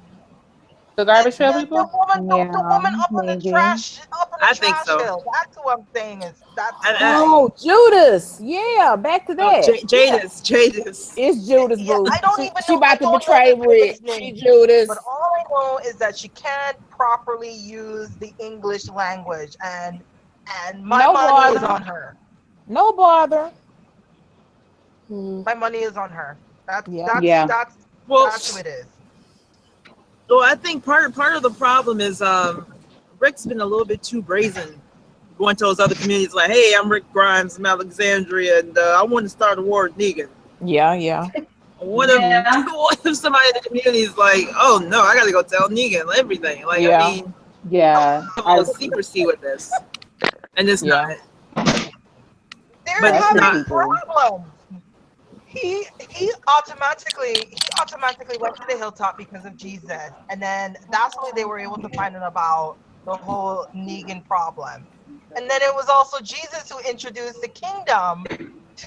The garbage pail the people? woman up on the Maybe. trash I think so. hill. That's who I'm saying is that's And- Oh, Judas. Yeah, back to that. Jadis. It's Judas, Yeah, boo. I don't even She know. about I to don't know betray the woman's Rick. She name, Judas. but all I know is that she can't properly use the English language, and my No money is bother. on her. No bother. My money is on her. That's Yeah. that's Well, that's who it is. well, I think part of the problem is Rick's been a little bit too brazen, going to those other communities like, "Hey, I'm Rick Grimes from Alexandria, and I want to start a war with Negan." Yeah. What if somebody in the community is like, "Oh no, I got to go tell Negan everything"? Like, Yeah. I mean, Yeah. all the secrecy with this, and it's not. They're But it's having not. problems. He automatically went to the hilltop because of Jesus, and then that's when they were able to find out about the whole Negan problem. And then it was also Jesus who introduced the kingdom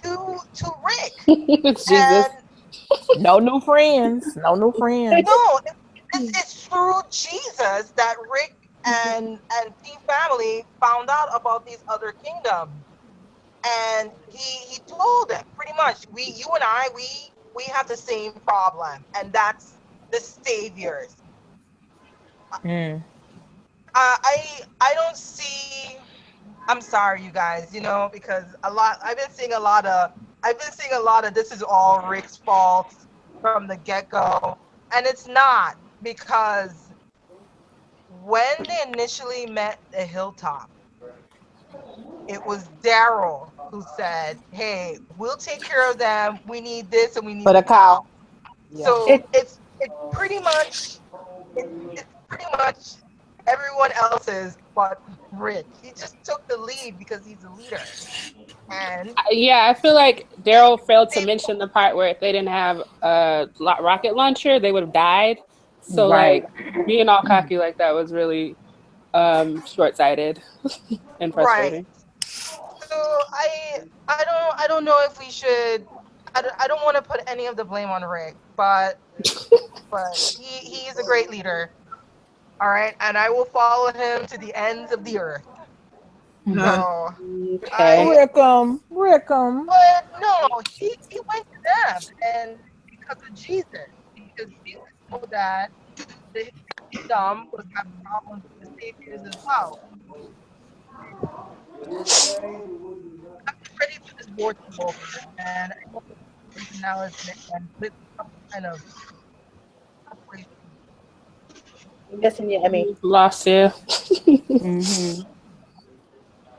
to Rick. It's Jesus. And No new friends. No new friends. no, it's through Jesus that Rick and Team Family found out about these other kingdoms. And he told them pretty much, you and I, we have the same problem, and that's the saviors. I don't see. I'm sorry, you guys. Because I've been seeing a lot of this is all Rick's fault from the get-go, and it's not, because when they initially met the hilltop, it was Daryl who said, "Hey, we'll take care of them. We need this and we need For the cow. Yeah. So it's pretty much everyone else's but Rick. He just took the lead because he's a leader. And yeah, I feel like Daryl failed to mention the part where if they didn't have a rocket launcher, they would have died. So like being all cocky like that was really short-sighted and frustrating. Right. So I don't know if we should. I don't want to put any of the blame on Rick, but he is a great leader. All right, and I will follow him to the ends of the earth. So Rickham. But no, he went to them, and because of Jesus, because Jesus told that the kingdom was having problems with the saviors as well. I'm ready for this war to be over, and I hope now is going to end with some kind of separation. I'm guessing you, Emmy. Lost you.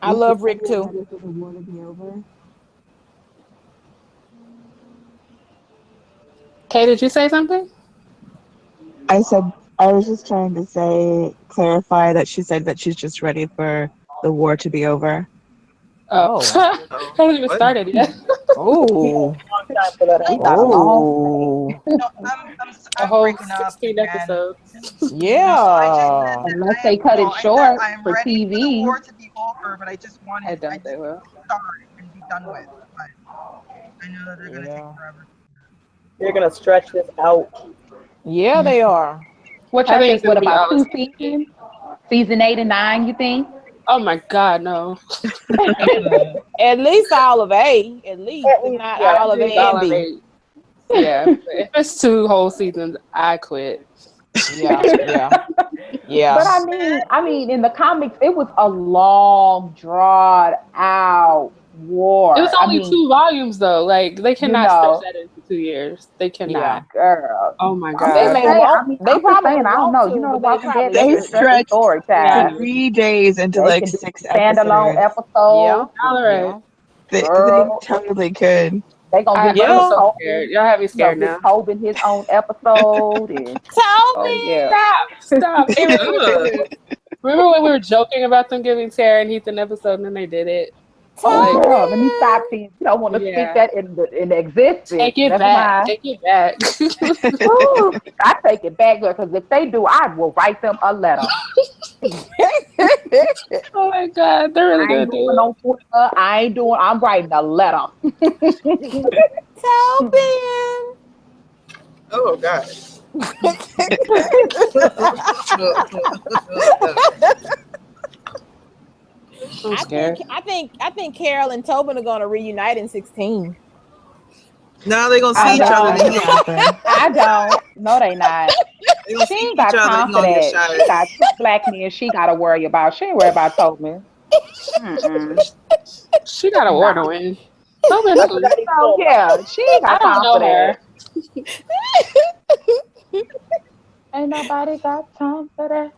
I love Rick too. Kay, did you say something? I said, I was just trying to clarify that she said that she's just ready for the war to be over. Oh. Hasn't even started yet. Oh. A whole 16 episodes. Yeah. Unless they cut it short for ready TV. for the war to be over, but I just want I doubt they will. start and be done with. But I know that they're going to take forever. They're gonna stretch this out. Yeah, they are. What I y'all think think? What it'll be about all 2 seasons? Season 8 and 9, you think? Oh my God, no. At least all of A. At least, if not all of A and B. Yeah, if it's 2 whole seasons, I quit. Yeah. But I mean, in the comics, it was a long, drawn out war. It was only 2 volumes though. Like they cannot stretch that into 2 years. They cannot. Yeah, girl. Oh my I'm God. They may saying, want. I mean, They I'm just probably saying, I don't want know. to, You know, but Walking Dead, They they stretch stretched story time. 3 days into They like can do 6 standalone episodes. episodes. All right. They totally could. They gonna give I'm so scared. Y'all have me scared now. Tobin his own episode. And, Stop. Remember when we were joking about them giving Tara and Heath an episode and then they did it? Oh, girl, let me stop things. You don't want to speak that in existence. Take it Never back. mind. Take it back. Ooh, I take it back because if they do, I will write them a letter. Oh my God, they're really gonna do it. No Twitter. I'm writing a letter. Tobin. Oh God. I'm scared. I think Carol and Tobin are gonna reunite in 16. Now they're gonna see each other. I don't. No, they not. She ain't got time for that. She got 2 black men she got to worry about. She ain't worried about Tobin. She got an order win. Tobin, yeah, she ain't got I don't time know for her. that. Ain't nobody got time for that.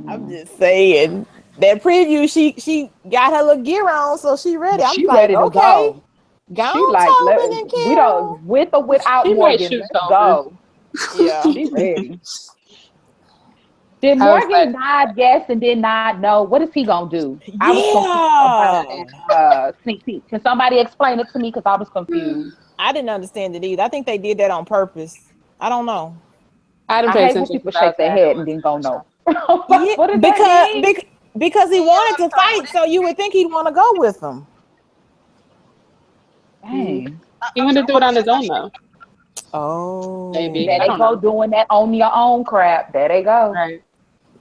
I'm just saying that preview. She got her little gear on, so she ready. I'm like, ready to okay, go. She on, like, Tobin and Carol. we don't with or without She might Morgan. shoot Let's go. Yeah, she ready. Did Morgan nod yes and did not know? What is he gonna do? Yeah. I was confused about sneak peek. Can somebody explain it to me? Because I was confused. I didn't understand it either. I think they did that on purpose. I don't know. I didn't I pay hate when attention. people shake their head and then go no. Yeah, what does that mean? because he wanted to fight, so you would think he'd want to go with them. Dang. He wanted to do it on his own though. Oh, Maybe. There they go doing that on your own crap. There they go. Right.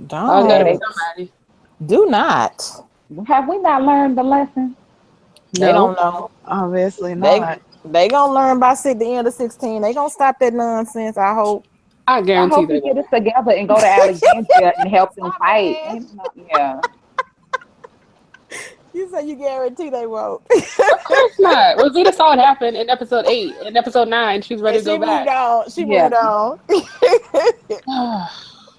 Don't. Somebody. Do not. Have we not learned the lesson? They don't know. Obviously not. They gonna learn by the end of 16. They gonna stop that nonsense. I hope. I guarantee I hope we get it together and go to Alexandria and help them fight. Yeah. You say you guarantee they won't. Of course not. Rosita saw it happen in episode 8. In episode 9, she's ready to go back. She moved on.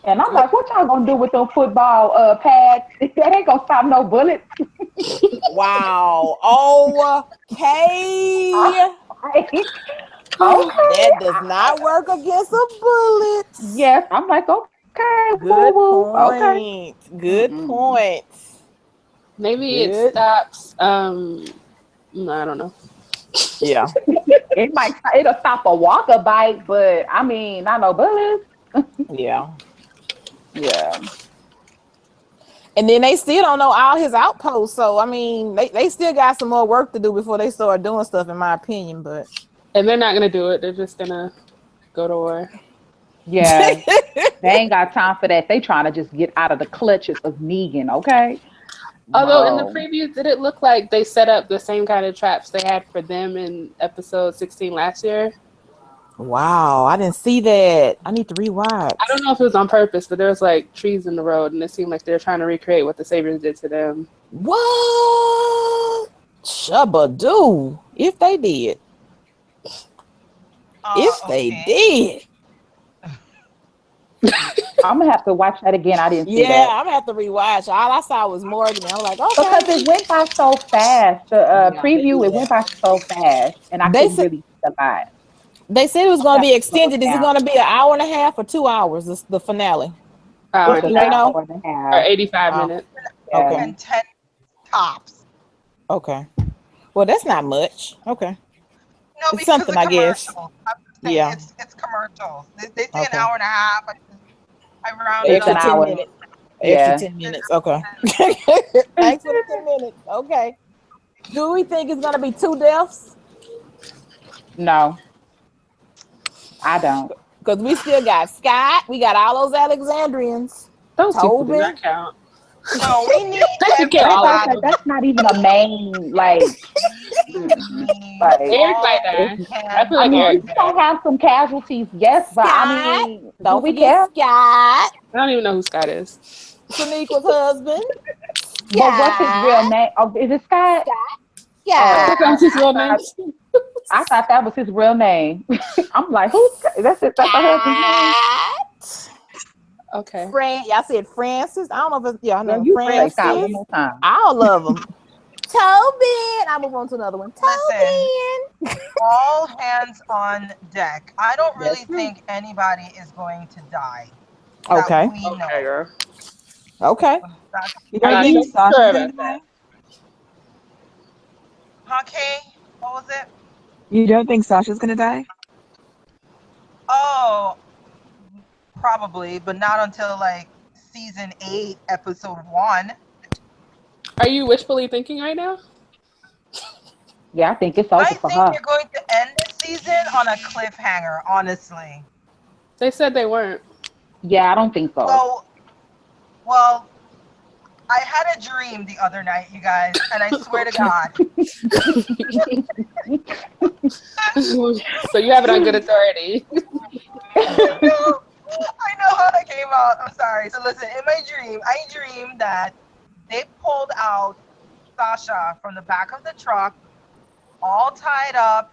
And I'm like, what y'all gonna do with them football pads? That ain't gonna stop no bullets. Wow. Okay. Okay. That does not work against a bullet. Yes, I'm like, okay. Good woo-woo. point. Okay. Good point. Maybe it stops. I don't know. Yeah. It'll stop a walker bite, but I mean, not no bullets. Yeah. Yeah. And then they still don't know all his outposts. So I mean, they still got some more work to do before they start doing stuff, in my opinion. And they're not gonna do it. They're just gonna go to war. Yeah. They ain't got time for that. They trying to just get out of the clutches of Negan, okay? Although in the preview, did it look like they set up the same kind of traps they had for them in episode 16 last year? Wow, I didn't see that. I need to rewatch. I don't know if it was on purpose, but there was like trees in the road, and it seemed like they were trying to recreate what the Saviors did to them. What? Shabba-doo. If they did. They did. I'm gonna have to watch that again. I didn't see that. Yeah, I'm gonna have to rewatch. All I saw was Morgan. I was like, okay. Because it went by so fast. The preview, it went by so fast, and I couldn't really see a lot. They said it was going to be extended. Is it going to be an hour and a half or 2 hours? The finale. Hour Do we know? Or 85 minutes. Okay. And 10 tops. Okay. Well, that's not much. Okay. No, it's something, I guess. Yeah. It's commercials. They say an hour and a half. I rounded extra up. 10 minutes. Extra 10 minutes. Okay. Thanks for the 10 minutes. Okay. Do we think it's going to be 2 deaths? No. I don't. Because we still got Scott. We got all those Alexandrians. Those people do Tobin. not count. No, we need everybody. That's not even a main, like everybody died. I feel like Eric don't have some casualties, yes, but Scott. I mean, don't we forget care? Scott. I don't even know who Scott is. Shaniqua's husband. But what's his real name? Oh, is it Scott? Yeah. That's his real name. I thought that was his real name. I'm like, who's that's it? That's her husband's name. Okay. Y'all said Francis. I don't know if it's y'all know you Francis. Scott one more time. All of them. Tobin. I'll move on to another one. Tobin. All hands on deck. I don't really think anybody is going to die. Okay. We know. Okay. You I'm don't not think so Sasha's sure gonna about that. die? Huh, Kay? What was it? You don't think Sasha's gonna die? Oh, probably, but not until like season 8, episode 1. Are you wishfully thinking right now? Yeah, I think it's over I for think her. they're going to end this season on a cliffhanger, honestly. They said they weren't. Yeah, I don't think so. Well, I had a dream the other night, you guys, and I swear to God. So you have it on good authority. I know how that came out. I'm sorry. So listen, in my dream, I dreamed that they pulled out Sasha from the back of the truck, all tied up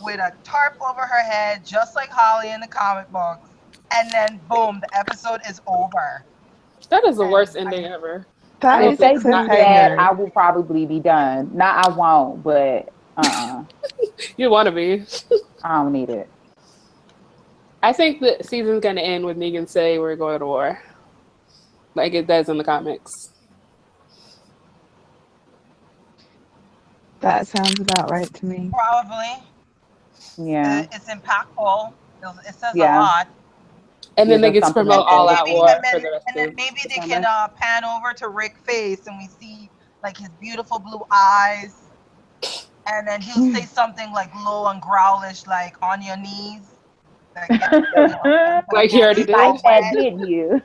with a tarp over her head, just like Holly in the comic books. And then boom, the episode is over. That is the worst ending ever. That If is a they do that, I cliffhanger. will probably be done. No, I won't, but You want to be. I don't need it. I think the season's going to end with Negan say we're going to war. Like it does in the comics. That sounds about right to me. Probably. Yeah. It's impactful. It says a Yeah. lot. And then Gives they us get to something promote like all that. out war for the rest of Maybe the they summer. can pan over to Rick's face and we see like his beautiful blue eyes. And then he'll say something like low and growlish, like on your knees. Like, Like he already did. Like that, didn't you?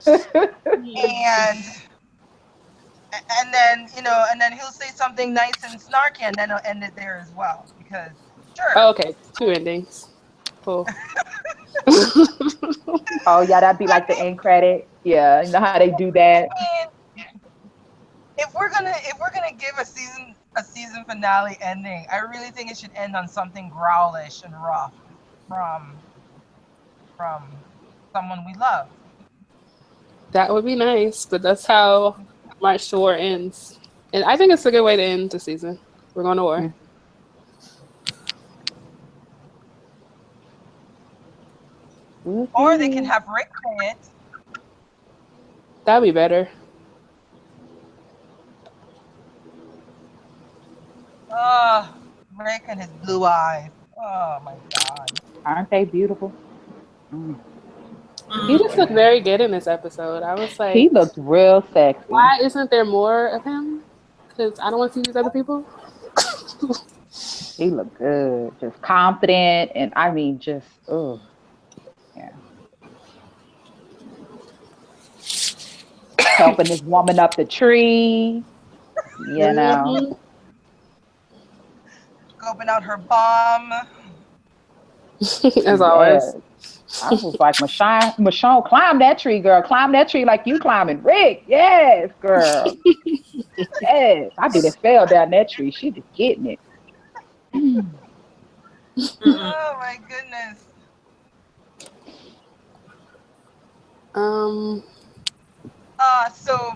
and then and then he'll say something nice and snarky, and then he'll end it there as well. Because sure. Oh, okay, 2 endings. Cool. Oh yeah, that'd be like the end credit. Yeah, you know how they do that. I mean, if we're gonna give a season finale ending, I really think it should end on something growlish and rough from someone we love. That would be nice, but that's how March to War ends. And I think it's a good way to end the season. We're going to war. Or they can have Rick say it. That'd be better. Oh, Rick and his blue eyes. Oh my God. Aren't they beautiful? He just looked very good in this episode. I was like, He looked real sexy. why isn't there more of him? Because I don't want to see these other people. He looked good, just confident, and I mean, just yeah. Helping this woman up the tree, you know. Scoping out her bomb. As always. I was like, Michonne, climb that tree, girl. Climb that tree like you climbing. Rick, yes, girl. Yes. I did a spell down that tree. She was getting it. Oh my goodness. So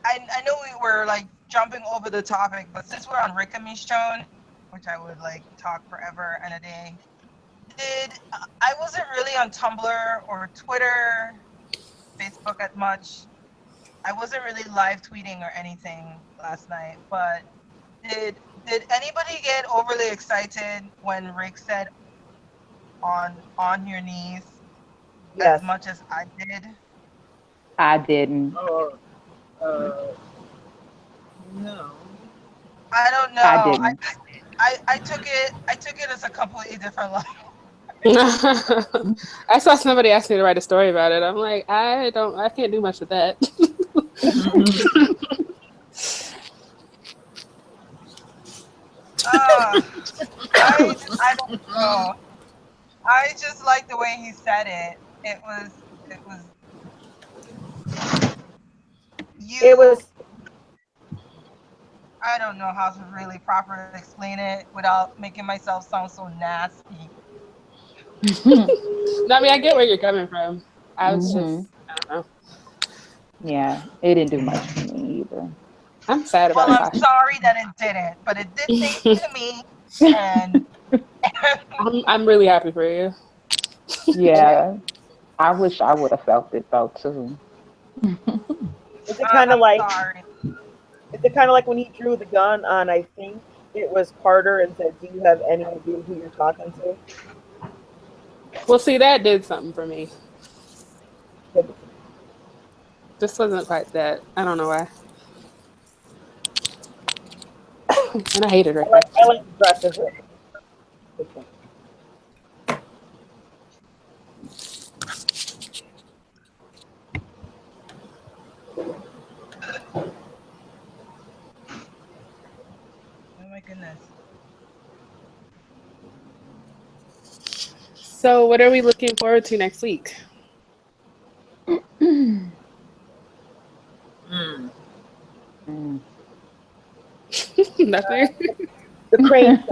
I know we were like jumping over the topic, but since we're on Rick and Michonne, which I would like talk forever and a day, I wasn't really on Tumblr or Twitter, Facebook as much. I wasn't really live tweeting or anything last night, but did anybody get overly excited when Rick said on your knees as much as I did? I didn't. No. I don't know. I didn't. I took it as a completely different level. I saw somebody ask me to write a story about it. I'm like, I can't do much with that. I don't know. I just like the way he said it. It was. I don't know how to really properly explain it without making myself sound so nasty. No, I mean, I get where you're coming from. I was just, I don't know. Yeah, it didn't do much for me either. I'm sad about Well, I'm Sasha. sorry that it didn't, but it did things to me, and I'm really happy for you. Yeah. I wish I would have felt it though too. Is it kind of I'm like? sorry. Is it kind of like when he drew the gun on? I think it was Carter and said, "Do you have any idea who you're talking to?" Well, see, that did something for me. But This wasn't quite that. I don't know why. And I hated Rick. I like aggressive Rick. Oh my goodness. So, what are we looking forward to next week? Mm. Nothing. The crane.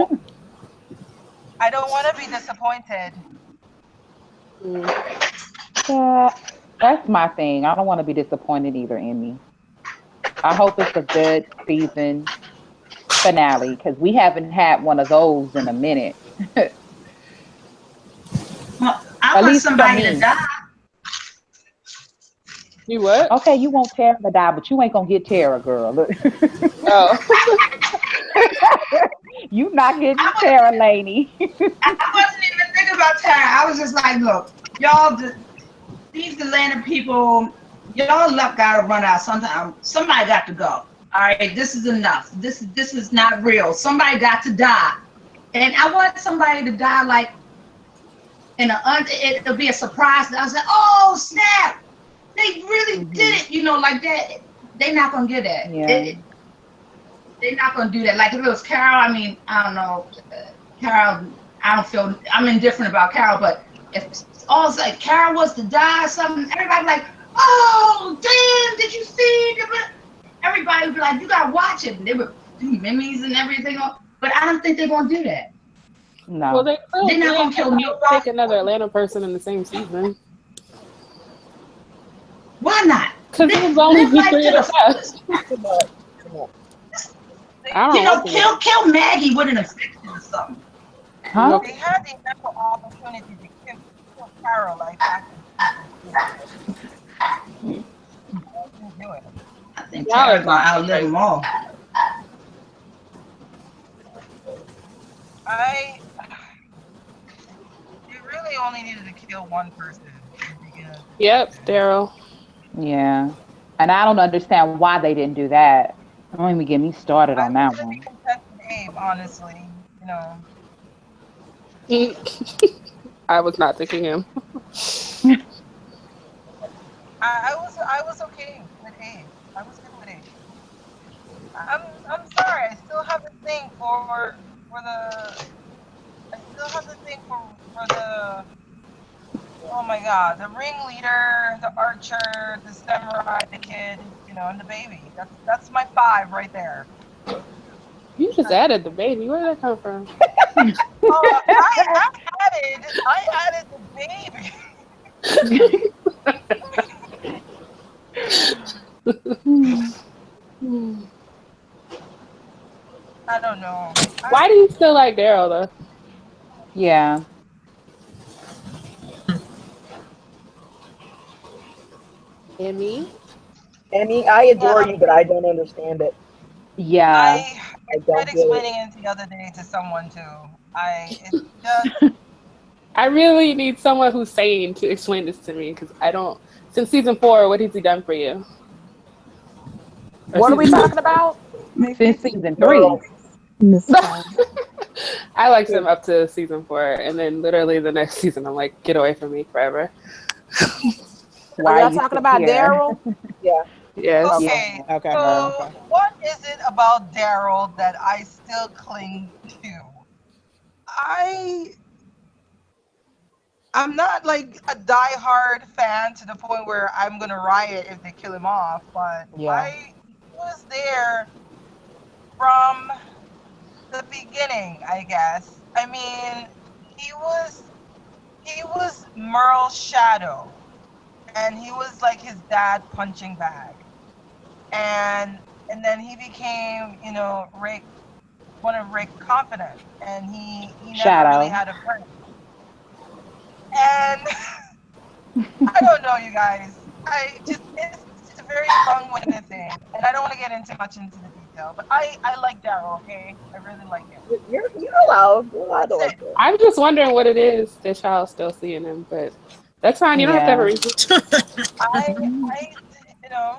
I don't want to be disappointed. Yeah, that's my thing. I don't want to be disappointed either, Emmy. I hope it's a good season finale because we haven't had one of those in a minute. Well, I At want least for somebody to me. die. You what? Okay, you want Tara to die, but you ain't gonna get Tara, girl. Look. Oh. You not getting Tara, Laney. I wasn't even thinking about Tara. I was just like, look, y'all, these Atlanta people, y'all luck got to run out. Somebody got to go. All right, this is enough. This is not real. Somebody got to die, and I want somebody to die like it'll be a surprise. I was like, oh snap, they really did it. You know, like that. They're not gonna get that. Yeah. They're not gonna do that. Like if it was Carol, I mean, I don't know, Carol. I don't feel I'm indifferent about Carol, but if all it's like Carol was to die or something, everybody like, oh damn, did you see it? Everybody would be like, you gotta watch it. And they would do memes and everything. But I don't think they're gonna do that. No. Well, they're not gonna kill nobody. Take another Atlanta person in the same season. Why not? Because it was only live three to of the us. I don't know. Kill Maggie with an infection or something. Huh? They had the ample opportunity to kill Carol like that. I think Tara's gonna outlive them all. You really only needed to kill one person. Yep, Daryl. Yeah. And I don't understand why they didn't do that. Don't even get me started on that one. Abe, honestly, you know. I was not thinking him. I was okay with Abe. I was good with Abe. I'm sorry. I still have the thing for the oh my god, the ringleader, the archer, the samurai, the kid, you know, and the baby. That's my 5 right there. You just added the baby. Where did that come from? Oh, I added the baby. I don't know. Why do you still like Daryl though? Yeah. Emmy? Emmy, I adore you, but I don't understand it. Yeah. I tried explaining it the other day to someone too. It's just. I really need someone who's sane to explain this to me because I don't. Since season 4, what has he done for you? What are we talking about? Since season 3. I liked him up to season 4, and then literally the next season, I'm like, get away from me forever. Why are y'all talking about Daryl? Yeah. Yes. Okay. Okay. So, what is it about Daryl that I still cling to? I'm not like a diehard fan to the point where I'm gonna riot if they kill him off, but I was there from the beginning, I guess. I mean, he was Merle's shadow, and he was like his dad punching bag, and then he became, you know, one of Rick's confidants, and he never really had a friend. And I don't know, you guys. It's a very long-winded thing, and I don't want to get into much into the detail. But I like Daryl. Okay, I really like him. You're allowed. You're allowed to That's like it. it. I'm just wondering what it is that y'all still see in him, but that's fine. You don't have to have a Yeah. reason. You know,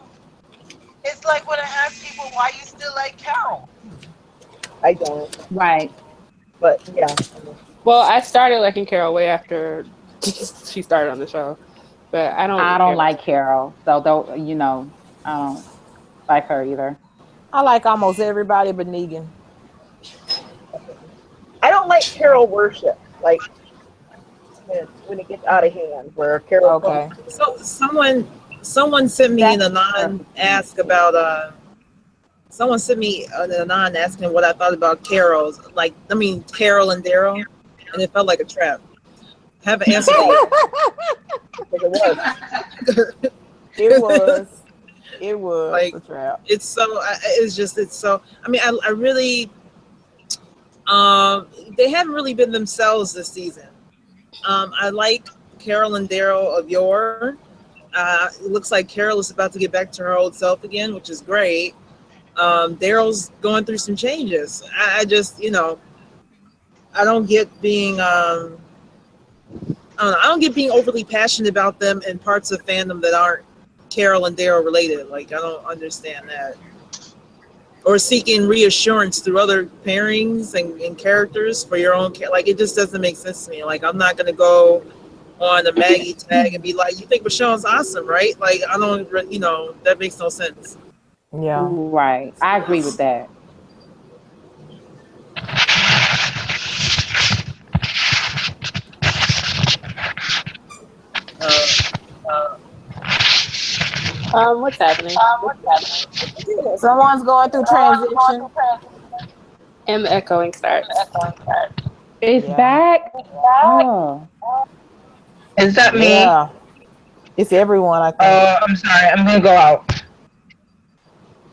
it's like when I ask people why you still like Carol. I don't. Right. But yeah. Well, I started liking Carol way after she started on the show, but I don't I don't care. like Carol, so though I don't like her either. I like almost everybody but Negan. I don't like Carol worship. Like when it gets out of hand, where Carol comes. Okay. So someone sent me an That's anon ask about someone sent me an anon asking what I thought about Carol's Carol and Daryl, and it felt like a trap. Haven't answered It was. It was. It was Like, a trap. it's so I mean I really they haven't really been themselves this season. I like Carol and Daryl of yore. It looks like Carol is about to get back to her old self again, which is great. Daryl's going through some changes. I just, I don't get being I don't get being overly passionate about them in parts of fandom that aren't Carol and Daryl related. Like, I don't understand that. Or seeking reassurance through other pairings and characters for your own like, it just doesn't make sense to me. Like, I'm not gonna go on a Maggie tag and be like, you think Richonne's awesome, right? Like, I don't, that makes no sense. Yeah. right. I agree with that. What's happening? Someone's going through transition. And the echoing starts. It's Yeah. back. Oh. Is that me? Yeah. It's everyone, I think. I'm sorry. I'm gonna go out.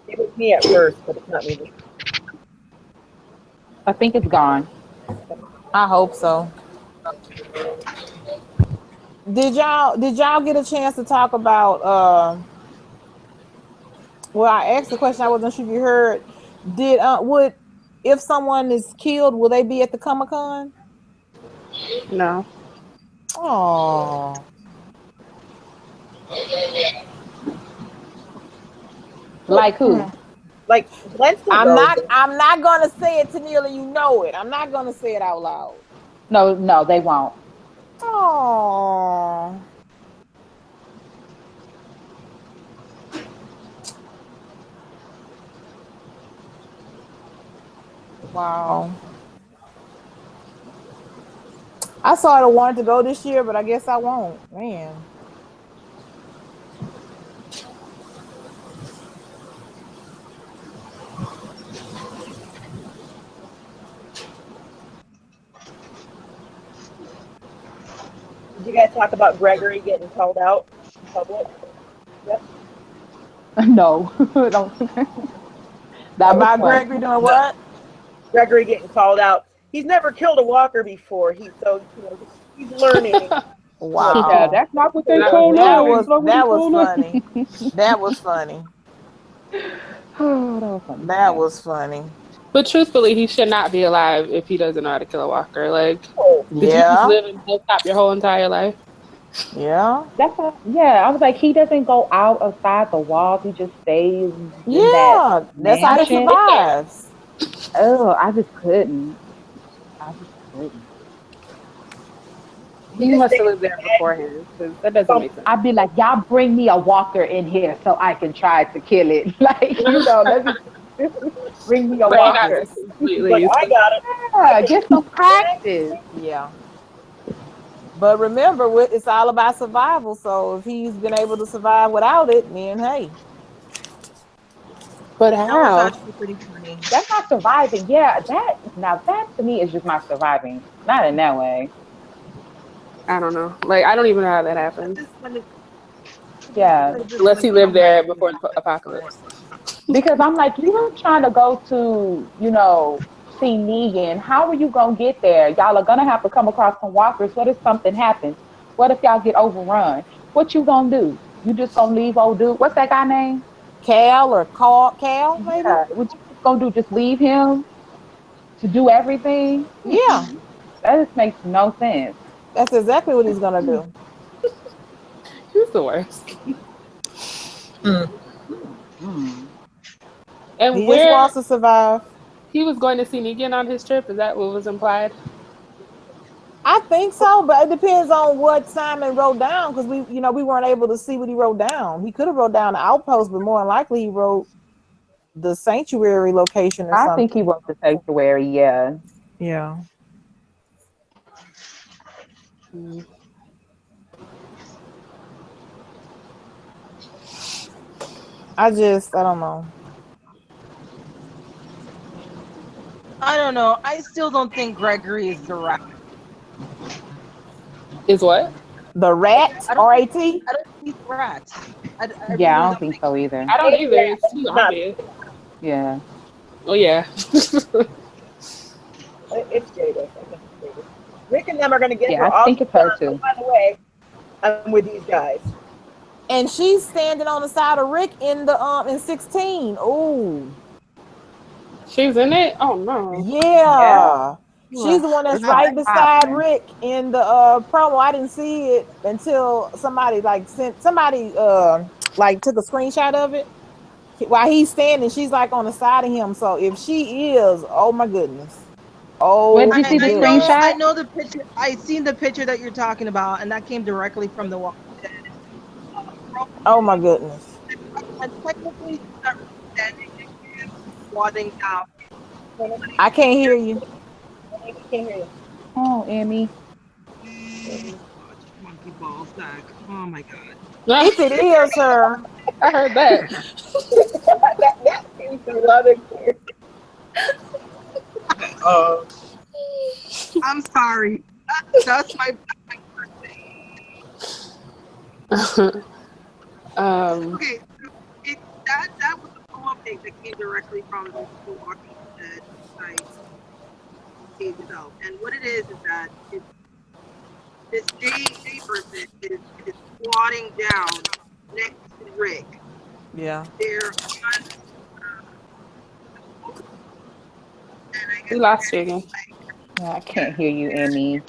It was me at first, but it's not me. I think it's gone. I hope so. Did y'all get a chance to talk about well, I asked the question, I wasn't sure if you heard. Would if someone is killed, will they be at the Comic-Con? No. Oh. Like who? Like Glenn still I'm goes. not gonna say it, Tennille, you know it. I'm not gonna say it out loud. No, they won't. Oh. Wow. I sort of wanted to go this year, but I guess I won't. Man. Did you guys talk about Gregory getting called out in public? Yep. No. Don't. That About was Gregory doing what? Gregory getting called out. He's never killed a walker before. He's learning. Wow. Yeah, that's not what they That told was- us. that was funny. That was funny. Oh, that was funny. That was funny. But truthfully, he should not be alive if he doesn't know how to kill a walker. Like, Oh, did you just live in hilltop your whole entire life? Yeah. That's I was like, he doesn't go outside the walls. He just stays. Yeah. That's how he mansion. survives. Oh, I just couldn't. He must have lived there beforehand, because that doesn't make sense. I'd be like, y'all bring me a walker in here so I can try to kill it. Like, let me bring me a walker. Completely. I got it. Yeah, get some practice. Yeah. But remember, it's all about survival. So if he's been able to survive without it, then hey. But That was how? actually pretty funny. That's not surviving. Yeah, that to me is just not surviving. Not in that way. I don't know. Like, I don't even know how that happened. Yeah. Unless he lived there before the apocalypse. Because I'm like, you were trying to go to, see Negan. How are you going to get there? Y'all are going to have to come across some walkers. What if something happens? What if y'all get overrun? What you gonna do? You just gonna leave old dude? What's that guy name? Cal or Cal maybe? Yeah. What you just gonna do? Just leave him to do everything? Yeah, That just makes no sense. that's exactly what he's gonna do. He's the worst. Mm. And He just where wants to survive. he was going to see Negan on his trip, is that what was implied? I think so, but it depends on what Simon wrote down because we weren't able to see what he wrote down. He could have wrote down the outpost, but more than likely he wrote the sanctuary location or I think he something. wrote the sanctuary. Yeah. Yeah. Mm. I don't know. I don't know. I still don't think Gregory is the rat. Is what? The rat, I don't think R-A-T? I don't think he's the rat. I Yeah, I really don't don't think think so either. I don't either. It's too Not. obvious. Yeah. Oh yeah. It's Jada. I think it's Jada. Rick and them are going to get Yeah, her I off think the it's her gun. too. By the way, I'm with these guys. And she's standing on the side of Rick in 16. Oh, She's in it? Oh no. Yeah. yeah. She's the one that's It's something right beside happening. Rick in the promo. I didn't see it until somebody like took a screenshot of it. While he's standing, she's like on the side of him. So if she is, oh my goodness. Where did Oh you my see the goodness. I screenshot? know the picture. I seen the picture that you're talking about, and that came directly from the Walking Dead. Oh my goodness. And technically, she's not really standing there, she's squatting down. I can't hear you. I can't hear you. Oh, Emmy. Monkey ball sack. Oh my god. If it is her, I heard that. that seems to love it. I'm sorry. That's my okay. That was a full update that came directly from the Walking Dead site page itself. And what it is that this day person is squatting down next to Rick. yeah. They're on, and I We guess lost you again. Yeah, I can't hear you, Emmy.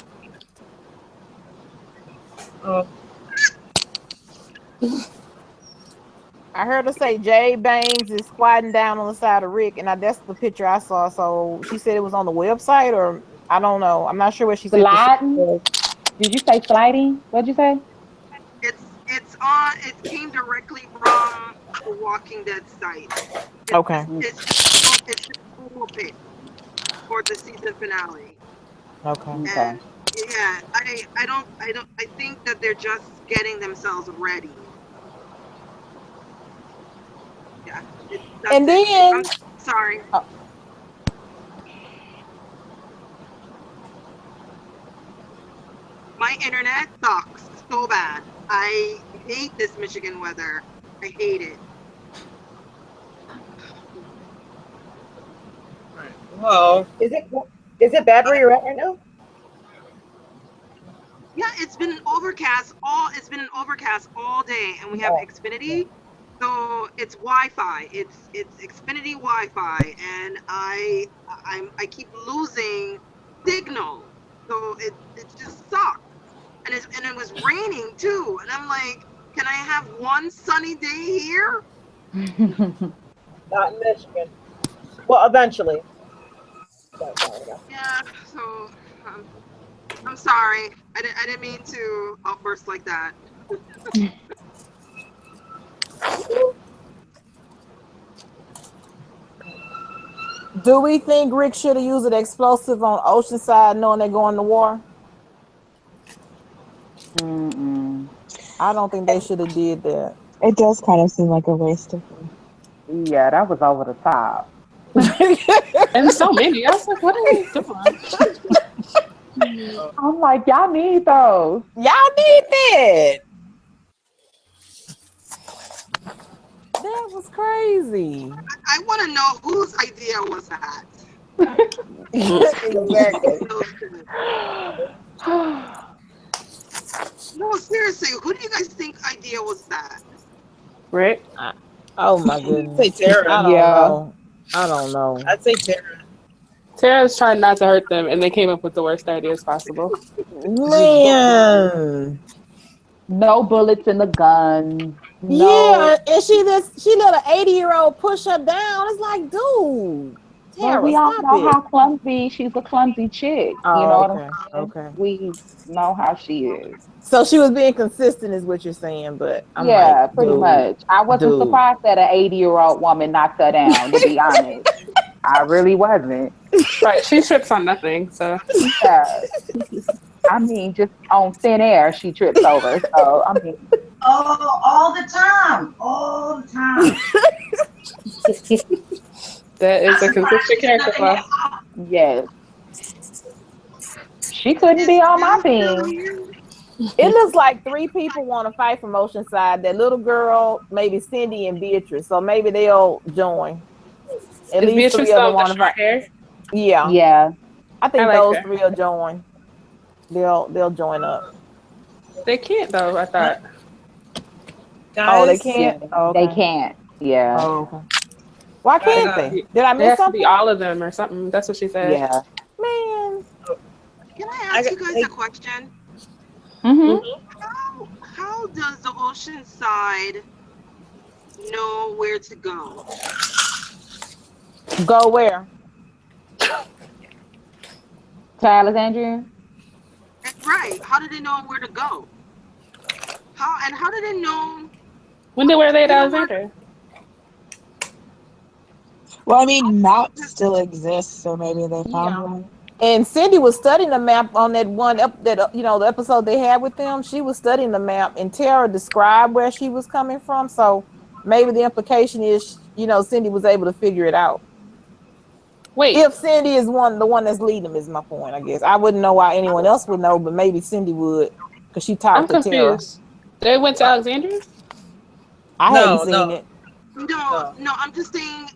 I heard her say Jay Bangs is squatting down on the side of Rick, and that's the picture I saw. So she said it was on the website, or I don't know. I'm not sure what she said. Sliding? Did you say sliding? What'd you say? it's on. It came directly from the Walking Dead site. Okay. It's just a full page for the season finale. Okay. And yeah, I think that they're just getting themselves ready. Yeah. And then I'm sorry. My internet sucks so bad. I hate this Michigan weather. I hate it. Well, is it bad where you're at right now? Yeah, it's been overcast all day, and we have Xfinity, so it's Wi-Fi. It's Xfinity Wi-Fi, and I keep losing signal, so it just sucks. And it was raining too, and I'm like, can I have one sunny day here? Not in Michigan. Well, eventually. Yeah, so I'm sorry. I didn't mean to outburst like that. do we think Rick should have used an explosive on Oceanside knowing they're going to war? I don't think they should have did that. It does kind of seem like a waste of them. Yeah, that was over the top. And so many. I was like, what are we doing? I'm like, y'all need those. Y'all need that. That was crazy. I want to know whose idea was that. Exactly. No, seriously, who do you guys think idea was that? Right? Oh my Say goodness. Tara. I don't know. I don't know. I'd say Tara. Tara's trying not to hurt them, and they came up with the worst ideas possible. Man. No bullets in the gun. No. Yeah, and she let an 80-year-old push her down. It's like, dude, Well, Tara, we all stop know it. how clumsy. She's a clumsy chick. You know Oh, what I'm okay. saying? Okay. We know how she is. So she was being consistent, is what you're saying, but I'm like, Yeah, pretty dude, much. I wasn't dude. surprised that an 80-year-old woman knocked her down, to be honest. I really wasn't. Right. She trips on nothing. So Yeah. I mean, just on thin air, she trips over. So, I mean, Oh, all the time. All the time. that I'm is a surprised consistent she's character nothing flaw. more. yes. She couldn't Is be on my Jill still team. here? It looks like three people want to fight from Oceanside. That little girl, maybe Cindy and Beatrice. So maybe they'll join. At Is least Beatrice three the of them one with want the to short fight. hair? Yeah, Yeah. I I think like those her. three will join. They'll join up. They can't though, I thought. Oh, they Guys, can't. Yeah. Oh, They okay. can't. Yeah. Oh, okay. Why It can't has to guys, they? be, Did I it miss has to be something? all of them or something. That's what she said. Yeah. Man, Can I I ask got, you guys hey, a question? Mm-hmm. How does the ocean side know where to go? go where? To Alexandria? Right. How do they know where to go? How do they know? When were they at You know what? Alexandria? Well, I mean, maps still exist, so maybe they found Yeah. one. And Cindy was studying the map on that one the episode they had with them. She was studying the map, and Tara described where she was coming from. So maybe the implication is, Cindy was able to figure it out. Wait, If Cindy is the one that's leading them, is my point. I guess I wouldn't know why anyone else would know, but maybe Cindy would, because she I'm talked to Tara. confused. They went to Alexandria? I hadn't no, seen no, it. No, no. no. I'm just saying.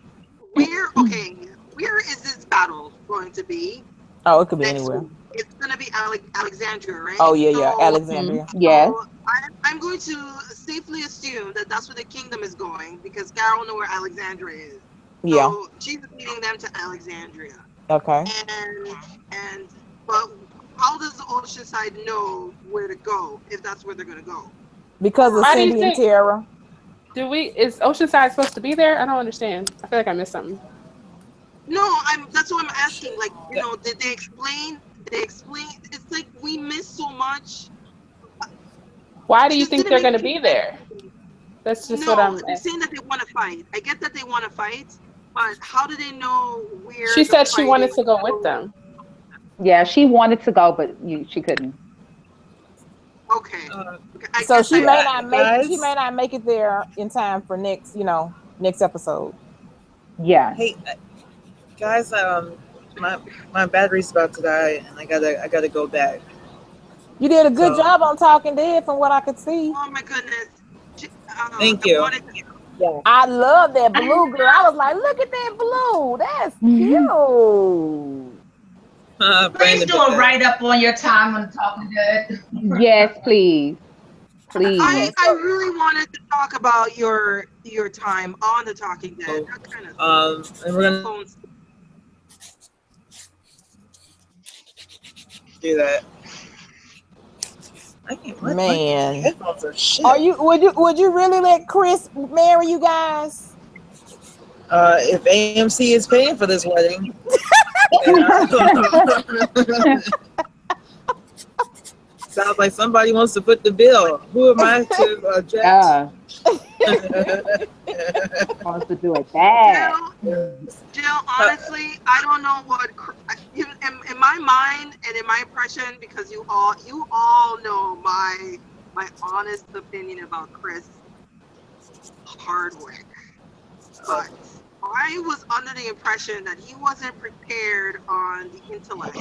Where is this battle going to be Oh, it could be next anywhere. week? It's gonna be Alexandria, right? Oh yeah, yeah, So, Alexandria. Yes. I'm going to safely assume that that's where the kingdom is going because Carol know where Alexandria is. Yeah. So she's leading them to Alexandria. Okay. And but how does the ocean side know where to go if that's where they're gonna go? Because of Why do you Cindy and think? Tara. Is Oceanside supposed to be there? I don't understand. I feel like I missed something. No, that's what I'm asking. Like, did they explain? They explain. It's like we miss so much. Why It do you just think didn't they're make going to any be sense there? to me. That's just what No, I'm they're asking. saying that they want to fight. I get that they want to fight, but how do they know where She the said she wanted fighting to go with goes? them. Yeah, she wanted to go, but she couldn't. Okay. I So guess she may not guys, make it there in time for next episode. Yeah. hey, guys, my battery's about to die, and I gotta go back. You did a good So, job on Talking Dead from what I could see. Oh my goodness. thank I you. wanted to, I love that blue girl. I was like, look at that blue. That's cute. Please Brandon do put a that. write up on your time on Talking Dead. Yes, please. Please. I really wanted to talk about your time on the Talking Dead. That kind of And we're gonna phones. do that. I can't. My Man. headphones are shit. Would you really let Chris marry you guys? If AMC is paying for this wedding. Sounds like somebody wants to foot the bill. Who am I to object? Wants to do it bad. Jill, honestly, I don't know what in my mind and in my impression, because you all know my honest opinion about Chris Hardwick, but I was under the impression that he wasn't prepared on the intellect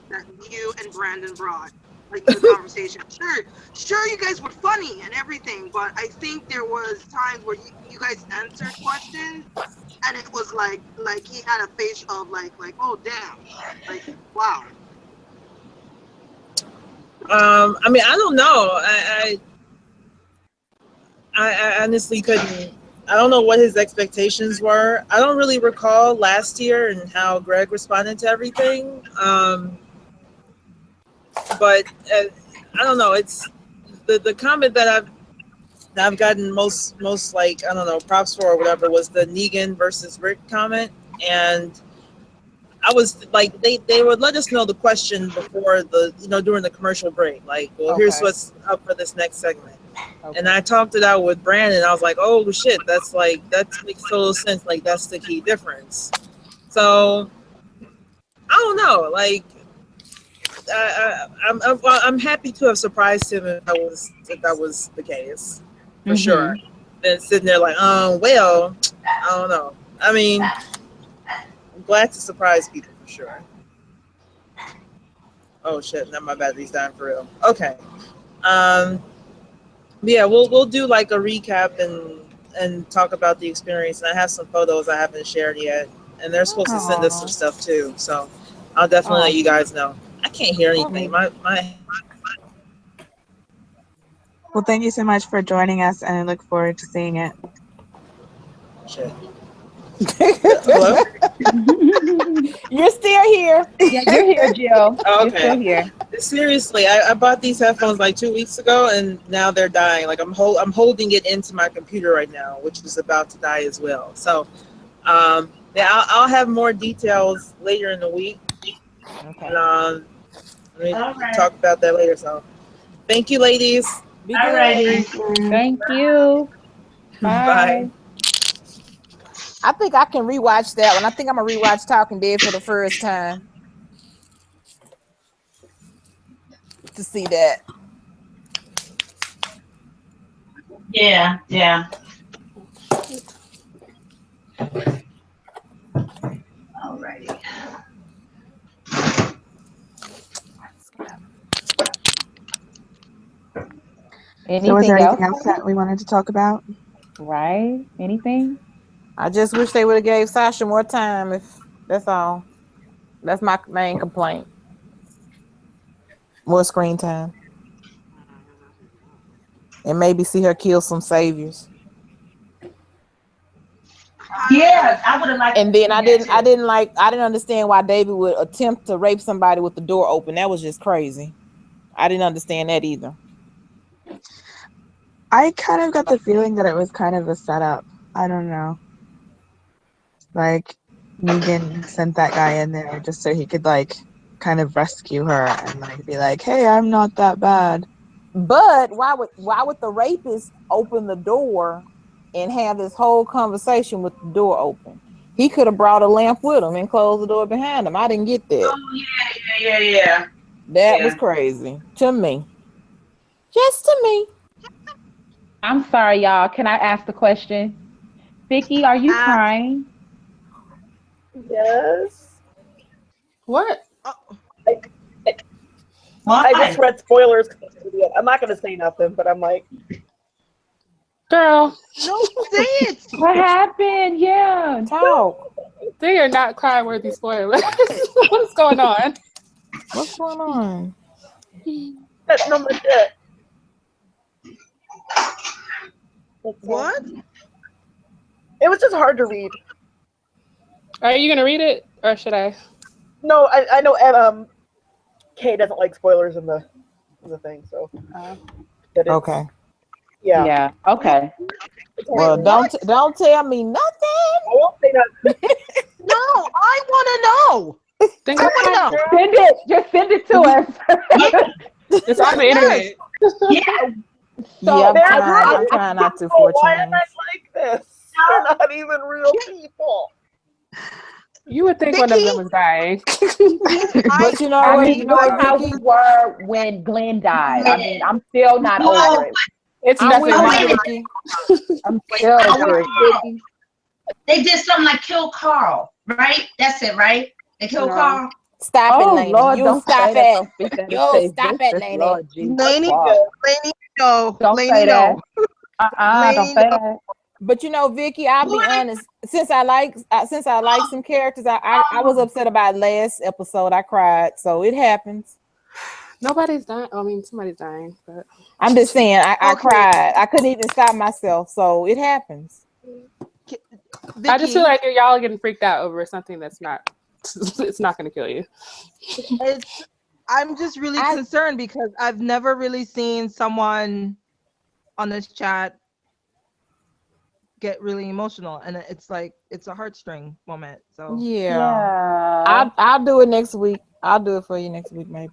that you and Brandon brought. Like in the conversation, sure, you guys were funny and everything, but I think there was times where you guys answered questions, and it was like he had a face of like oh damn, like wow. I mean, I don't know. I honestly couldn't. I don't know what his expectations were. I don't really recall last year and how Greg responded to everything. But I don't know. It's the comment that I've gotten most like, I don't know, props for or whatever, was the Negan versus Rick comment. And I was like, they would let us know the question before during the commercial break, like, well, here's what's up for this next segment. And I talked it out with Brandon. I was like, oh shit, that makes total sense. Like, that's the key difference. So I don't know. Like, I'm happy to have surprised him if that was the case, for sure. Then sitting there like, well, I don't know. I mean, I'm glad to surprise people for sure. Oh shit! Now my battery's dying for real. Okay. Yeah, we'll do like a recap and talk about the experience. And I have some photos I haven't shared yet, and they're supposed to send us some stuff too. So I'll definitely let you guys know. I can't hear anything. My Well, thank you so much for joining us, and I look forward to seeing it. shit. Hello? You're still here. Yeah, you're here, Jill. Oh, You're still okay. here. Seriously, I bought these headphones like 2 weeks ago, and now they're dying. Like, I'm holding it into my computer right now, which is about to die as well. So, yeah, I'll have more details later in the week. Okay. And we talk about that later. So, thank you, ladies. Be good. Thank you. Bye. I think I can rewatch that one. I think I'm gonna rewatch Talking Dead for the first time to see that. Yeah. Alrighty. So was there Anything anything else? else that we wanted to talk about? Right? Anything? I just wish they would have gave Sasha more time. If that's all, that's my main complaint. More screen time, and maybe see her kill some saviors. Yeah, I would have liked. And then I didn't understand why David would attempt to rape somebody with the door open. That was just crazy. I didn't understand that either. I kind of got the feeling that it was kind of a setup. I don't know. Like, Negan sent that guy in there just so he could, like, kind of rescue her and, like, be like, hey, I'm not that bad. But why would the rapist open the door and have this whole conversation with the door open? He could have brought a lamp with him and closed the door behind him. I didn't get that. Oh yeah. That was crazy to me. Just to me. I'm sorry, y'all. Can I ask the question? Vicky, are you crying? Yes. What? I just read spoilers. I'm not going to say nothing, but I'm like, Girl. No, say it. What happened? Yeah, talk. They are not cry-worthy spoilers. What's going on? What's going on? that's no much it. What? It was just hard to read. Are you gonna read it, or should I? No, I know Kay doesn't like spoilers in the thing, so. Okay. Yeah. Okay. Well, don't tell me nothing. I won't say nothing. No, I want to know. I want to know. Send it. Just send it to us. It's on the internet. So I'm trying not to. Why am I like this? They're not even real people. You would think one of them was dying. But you know I what? mean, You know look what, how Vicky? we were when Glenn died. I mean, I'm still not over it. It's I'm nothing. with Like you, it. Vicky. I'm still over it. They did something like kill Carl, right? That's it, right? They killed Carl. Stop it, Lainey. Lord, You don't stop say that. it. Don't speak that Yo, into stop it, existence, Lainey. Lord Jesus. Lainey, Wow. no. Don't Lainey, say no. that. Don't say that. But you know, Vicky, I'll be honest. Since I like some characters, I was upset about last episode. I cried, so it happens. Nobody's dying. I mean, somebody's dying, but I'm just saying, I Okay. cried. I couldn't even stop myself. So it happens. Vicky, I just feel like y'all are getting freaked out over something that's not. It's not going to kill you. I'm just really concerned because I've never really seen someone on this chat get really emotional, and it's like it's a heartstring moment. So yeah. I'll do it next week. I'll do it for you next week, maybe.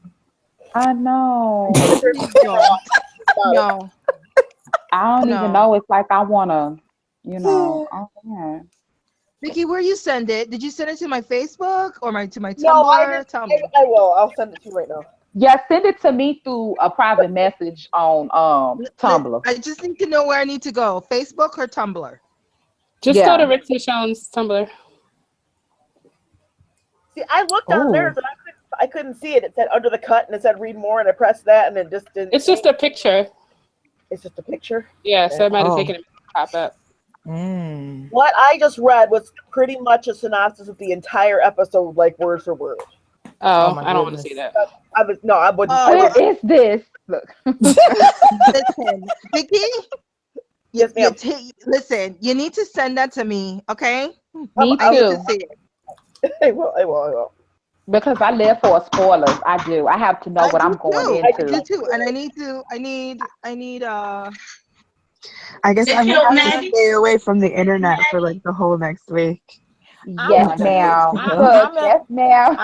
I know. No, I don't even know. It's like I wanna, you know. Oh, yeah. Vicky, where you send it? Did you send it to my Facebook or to my Tumblr? No, I Tell me. I will. I'll send it to you right now. Yeah, send it to me through a private message on Tumblr. I just need to know where I need to go. Facebook or Tumblr? Just go to Richonne's Tumblr. See, I looked on there, but I couldn't see it. It said under the cut, and it said read more, and I pressed that, and it just didn't. It's just a picture. It's just a picture. Yeah, so it might have taken it to pop up. What I just read was pretty much a synopsis of the entire episode, like word for word. Oh, I don't want to see that. I wouldn't. What is this? Look. Listen, Vicky. Yes, ma'am. Listen, you need to send that to me, okay? Me I need too. to see it. I will. Because I live for spoilers. I do. I have to know what I'm going into. I do too, and I need I guess I'm gonna have to stay away from the internet for like the whole next week. Yes, ma'am. Yes, ma'am.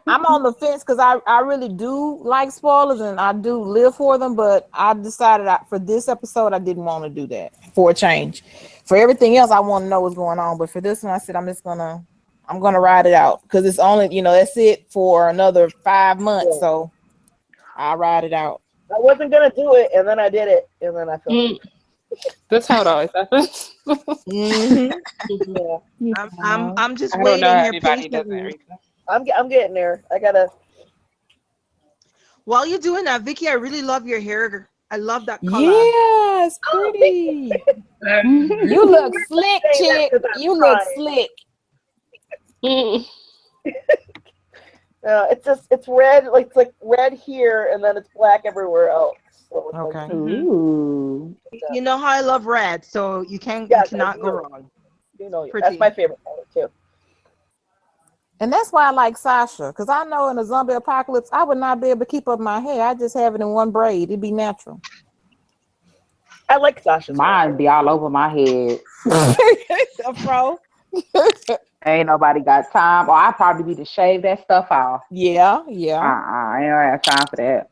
I'm on the fence because I really do like spoilers and I do live for them, but I decided for this episode I didn't want to do that for a change. For everything else, I want to know what's going on, but for this one, I said I'm gonna ride it out because it's only that's it for another 5 months, so I'll ride it out. I wasn't gonna do it, and then I did it, and then I felt. That's how it always happens. I'm just I waiting don't know here anybody does patiently. that. I'm getting there. I gotta. While you're doing that, Vicky, I really love your hair. I love that color. Yeah, it's pretty. You look slick, chick. You look slick. It's red, it's like red here, and then it's black everywhere else. So okay. Ooh. You know how I love red, so you cannot go wrong. You know, that's my favorite color too. And that's why I like Sasha, because I know in a zombie apocalypse, I would not be able to keep up my hair. I just have it in one braid. It'd be natural. I like Sasha's Mine be all over my head. A pro. Ain't nobody got time. Or I probably need to shave that stuff off. Yeah. I ain't gonna have time for that.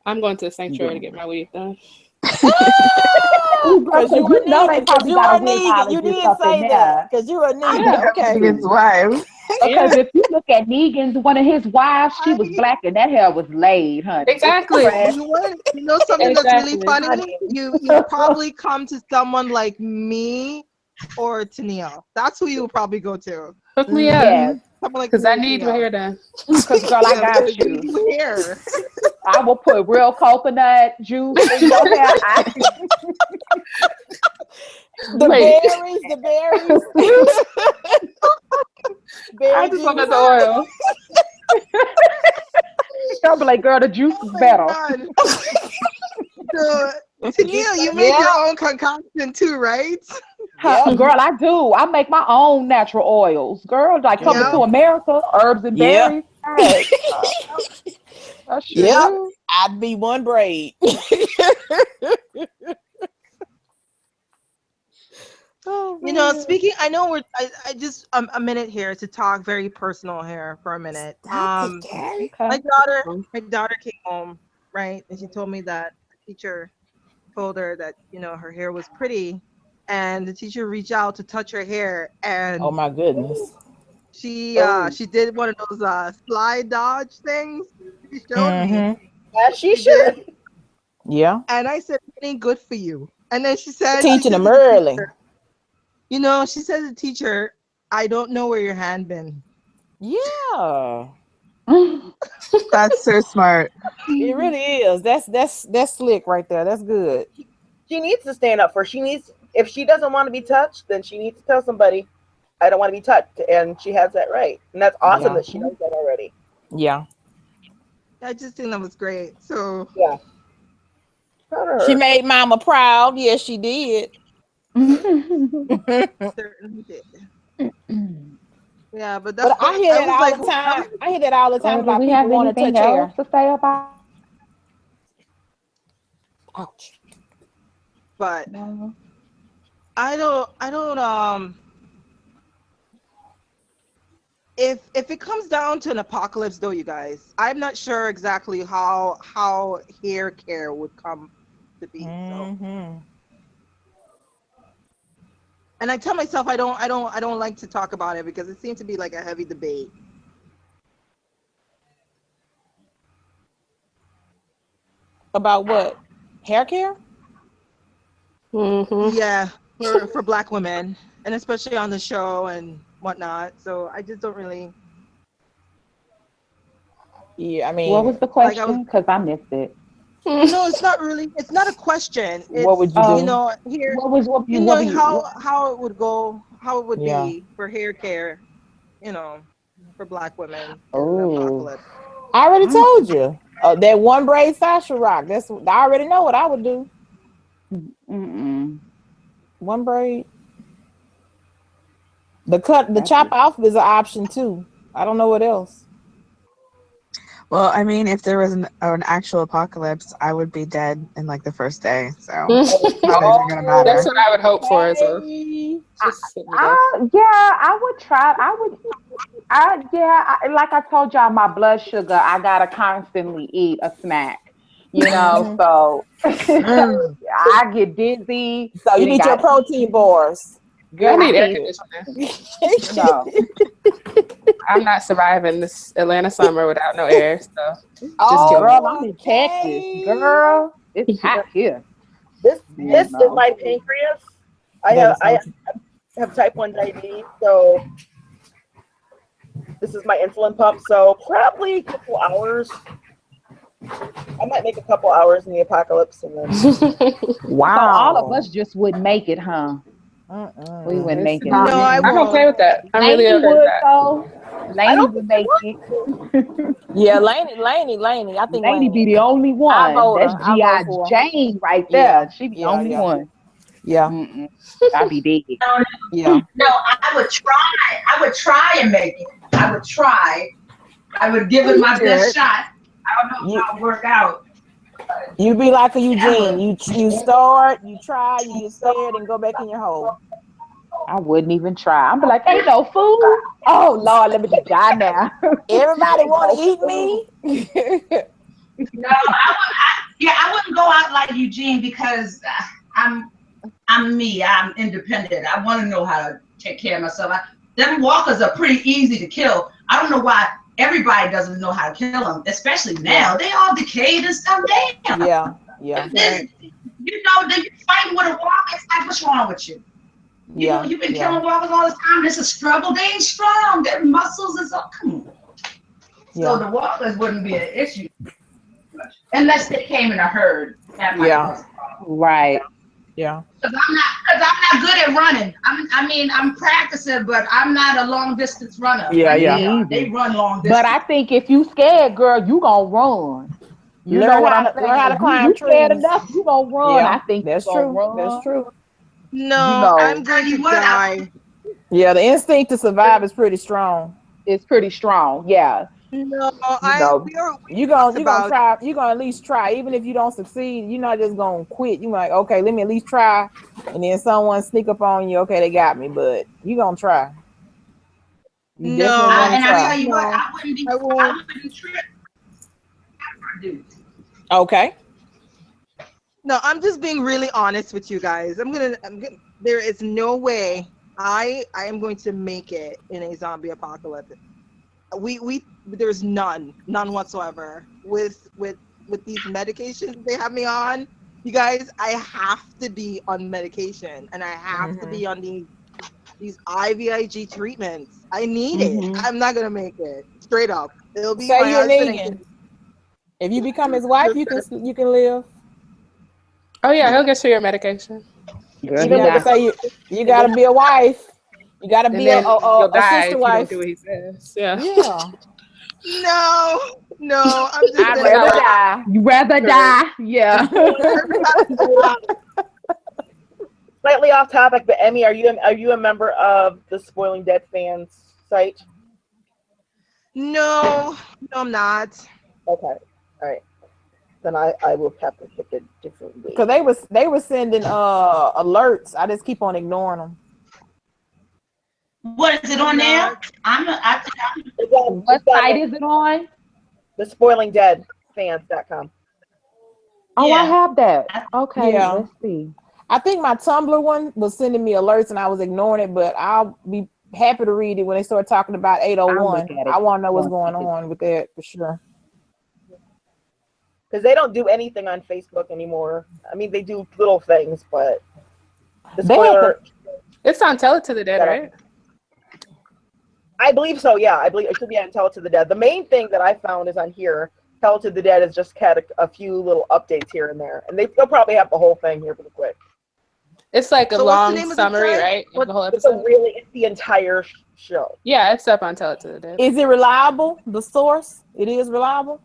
I'm going to the sanctuary to get my weave done. Because you were Negan. You did say that. Because you were Negan. Okay. Negan's wife. Because if you look at Negan's, one of his wives, she was black and that hair was laid, honey. Exactly. You know something that's really funny? You probably come to someone like me or to Neil. That's who you would probably go to. Hook me up. Yes. Because I need my hair done. Because girl, I got you. Here. I will put real coconut juice in your hair. The berries. I just want the oil. I'll be like, girl, the juice is better. So, Neil, you make your own concoction too, right? Girl, I do. I make my own natural oils. Girl, like coming to America, herbs and berries. I'd be one braid. You know, speaking, I know I just a minute here to talk very personal here for a minute. My daughter came home, right, and she told me that the teacher told her that her hair was pretty, and the teacher reached out to touch her hair, and oh my goodness, she did one of those slide dodge things. She showed me. As she should. Yeah. And I said, "It ain't good for you." And then she said, teaching them early. She said to the teacher, "I don't know where your hand been." Yeah. That's so smart. It really is. That's slick right there. That's good. She needs to stand up for. If she doesn't want to be touched, then she needs to tell somebody, "I don't want to be touched," and she has that right. And that's awesome that she knows that already. Yeah. I just think that was great. So Yeah. Proud of She her. made Mama proud. Yes, she did. certainly did. Yeah, but that's But I hear I that was all like, the time. I hear that all the time Well, do about we people have wanting to anything touch else hair. to say about? Ouch. but No. I don't if it comes down to an apocalypse though, you guys, I'm not sure exactly how hair care would come to be. So Mm-hmm. and I tell myself I don't like to talk about it because it seems to be like a heavy debate. About what? Hair care? Mm-hmm. Yeah, for black women and especially on the show and whatnot. So I just don't really Yeah, I What mean, was the like I was question? Because I missed it. no, it's not really it's not a question. what would It's you Oh, do? here what were you? how it would go, how it would Yeah. be for hair care, you know, for black women in the Oh, apocalypse. I already mm, told you. That one braid Sasha rock. That's I already know what I would do. mm-mm. One braid. The That chop is. off is an option too. I don't know what else. Well, I mean, if there was an actual apocalypse, I would be dead in like the first day. So how is it gonna That's matter? what I would hope for as well. Okay. Just sit to death. Yeah, I would try. Like I told y'all, my blood sugar, I gotta constantly eat a snack, Mhm. so Mm. I get dizzy. So you Then need your got protein bars. I girl, I need air can't, conditioning. you know. I'm not surviving this Atlanta summer without no air. So just kill me. Girl, I'm Oh, in Texas. okay. Girl, it's hot here. This You is know. my pancreas. I That have is I so. have type 1 diabetes, so this is my insulin pump. So probably a couple hours. I might make a couple hours in the apocalypse, and then So all of Wow. us just wouldn't make it, huh? We Mm-mm. wouldn't make it. No, I I'm okay won't. with that. I'm really Laney okay with would that. though. I Laney don't would think I make would. it. Yeah, Laney. I think Laney be Laney. the only I one. vote That's her. I vote G.I. for her. Jane right Yeah, there. She the yeah, only yeah, one. yeah, Mm-mm. I'd be dead. yeah. No, I would try. I would try and make it. I would try. I would give Oh, it you my best did. shot. I don't know You how it work out. you be like a Yeah, I Eugene. would. You start, you try, you get scared, and go back in your hole. I wouldn't even try. I'm be like, ain't no food. Oh Lord, let me just die now. Everybody Ain't want no to eat food. me. No, I wouldn't go out like Eugene because I'm me. I'm independent. I want to know how to take care of myself. Them walkers are pretty easy to kill. I don't know why everybody doesn't know how to kill them, especially now. Yeah, They all decayed and stuff. Damn. yeah, yeah, This, you fighting with a walker. It's like, what's wrong with you? yeah, You've been yeah, killing walkers all this time. It's a struggle. They ain't strong. Their muscles is all. Come on. So yeah, the walkers wouldn't be an issue unless they came in a herd. That might yeah, cause a problem. Right. yeah, Because I'm not good at running. I'm practicing, but I'm not a long distance runner yeah, like yeah. they are. Me They either. run long But I distance. think if you scared, girl, you gonna run. You know what I'm Learn saying? how to If you climb scared trees. enough, you gonna run. Yeah, I think you that's gonna true. That's run. true. You No, I'm know, Tell going you to what, die. Yeah, the instinct to survive is pretty strong. it's pretty strong. Yeah. No, You know. we talked You gonna about try. You gonna at least try, even if you don't succeed. You're not just gonna quit. You like, okay, let me at least try, and then someone sneak up on you. Okay, they got me, but you gonna try. You definitely no, gonna and I tell try. you what, no, I I won't. wouldn't trip. Dude. Okay. No, I'm just being really honest with you guys. I'm gonna there is no way I am going to make it in a zombie apocalypse. We there's none whatsoever with these medications they have me on. You guys, I have to be on medication and I have to Mm-hmm. be on these IVIG treatments. I need it. Hmm. I'm not gonna make it. Straight up. It'll be Say my you're husband and Negan. kids. If you become his wife, you can live. Oh yeah, he'll get you your medication, Girl, You he know, but not. say you gotta be a wife. You gotta and be then you'll a die sister if you don't wife. do what he says. Yeah. Yeah. No, I'm just I'd rather die. You rather die? Yeah. Slightly off topic, but Emmy, are you a member of the Spoiling Dead fans site? No, I'm not. Okay, all right. Then I will have to pick a different way. Because they were sending alerts. I just keep on ignoring them. What is it on there? What site is it on? The SpoilingDeadFans.com. Oh, Yeah. I have that. Okay, Yeah. let's see. I think my Tumblr one was sending me alerts and I was ignoring it, but I'll be happy to read it when they start talking about 801. I want to know what's going on with that for sure. Because they don't do anything on Facebook anymore. I mean, they do little things, but the spoiler. It's on Tell It to the Dead, right? I believe so. Yeah, I believe it should be on Tell It to the Dead. The main thing that I found is on here. Tell It to the Dead has just had a few little updates here and there, and they'll probably have the whole thing here pretty quick. It's like a long summary, right? Of the whole episode. It's the entire show. Yeah, it's up on Tell It to the Dead. Is it reliable? The source? It is reliable?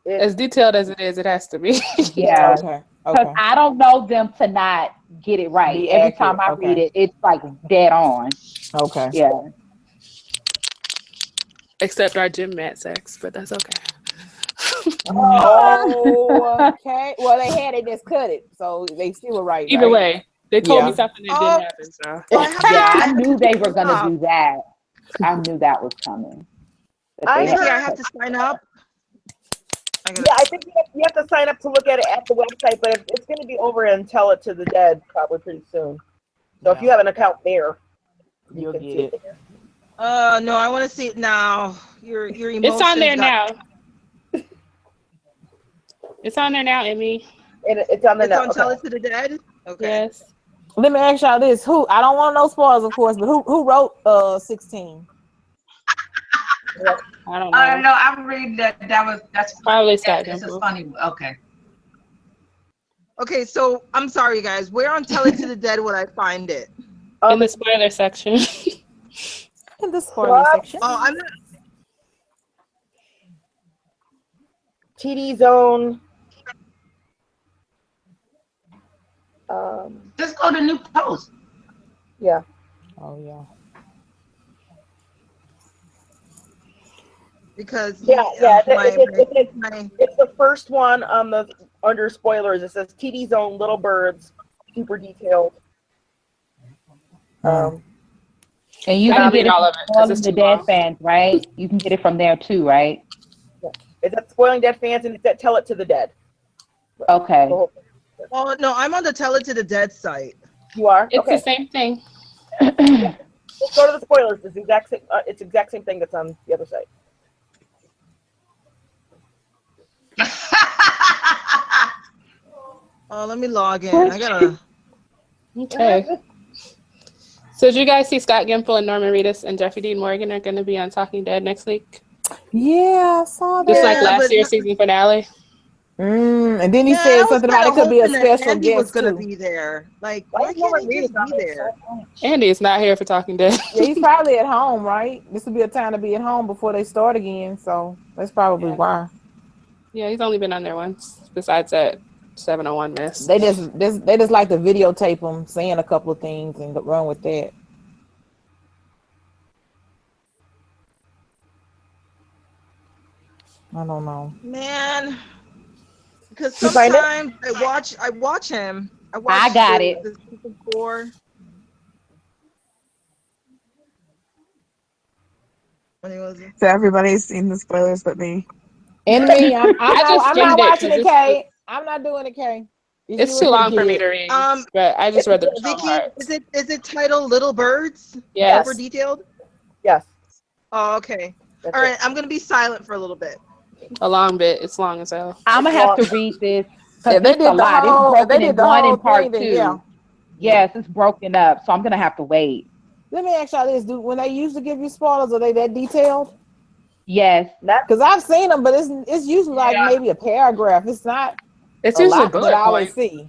As detailed as it is, it has to be. Yeah. Okay. Because I don't know them to not get it right. Every time I read it, it's like dead on. Okay. Yeah. Except our gym mat sex, but that's okay. Oh, okay. Well, they had it, just cut it, so they still were right. Either way, they told me something that didn't happen. So yeah, I knew they were gonna do that. I knew that was coming. I have to sign up. Yeah, I think you have to sign up to look at it at the website, but it's going to be over and Tell It to the Dead probably pretty soon. So if you have an account there, you'll get it. No, I want to see it now. Your emotions. it's on there now. It's on there now, Emmy. It's on there now. It's on Tell It to the Dead. Okay. Yes. Let me ask y'all this: Who? I don't want no spoilers, of course, but who wrote 16? I don't know. I'm reading that's probably Scott. This is funny. Okay. Okay, so I'm sorry, you guys. Where on Tell It to the Dead would I find it? In the spoiler section. In the spoiler section. Oh, I'm not. TD Zone. Just go to new post. Yeah. Oh yeah. Because it's the first one on the under spoilers. It says TD Zone, Little Birds, super detailed. And you can get it from all of the Dead fans, right? You can get it from there too, right? Yeah. It's at Spoiling Dead fans, and it's at Tell It to the Dead. Okay. Oh no, I'm on the Tell It to the Dead site. You are? It's the same thing. Yeah. Let's go to the spoilers. It's the exact same. It's the exact same thing that's on the other site. Oh, let me log in. I gotta. Okay. So did you guys see Scott Gimple and Norman Reedus and Jeffrey Dean Morgan are going to be on Talking Dead next week? Yeah, I saw that. Just like last year's season finale. And then he said something about it could be a special Andy guest was gonna too. be there. Like, why can't he just be there? Andy is not here for Talking Dead. Yeah, he's probably at home, right? This would be a time to be at home before they start again, so that's probably why. Yeah, he's only been on there once. Besides that 701 miss. They just like to videotape him saying a couple of things and run with that. I don't know, man. Because sometimes I watch him. I got it. The season 4. So everybody's seen the spoilers but me. And me, I'm not watching it, Kay. I'm not doing it, Kay. It's too long for me to read. But I just read the Vicky, is it titled Little Birds? Yes. Super detailed? Yes. Oh, okay. All right, I'm gonna be silent for a little bit. A long bit. It's long as hell. I'm gonna have to read this. Yeah, they did a lot. It's broken in one and part thing, 2. yeah. Yes, it's broken up, so I'm gonna have to wait. Let me ask y'all this: when they used to give you spoilers, are they that detailed? Yes, because I've seen them, but it's usually like maybe a paragraph. It's not. It's usually lot that I always see.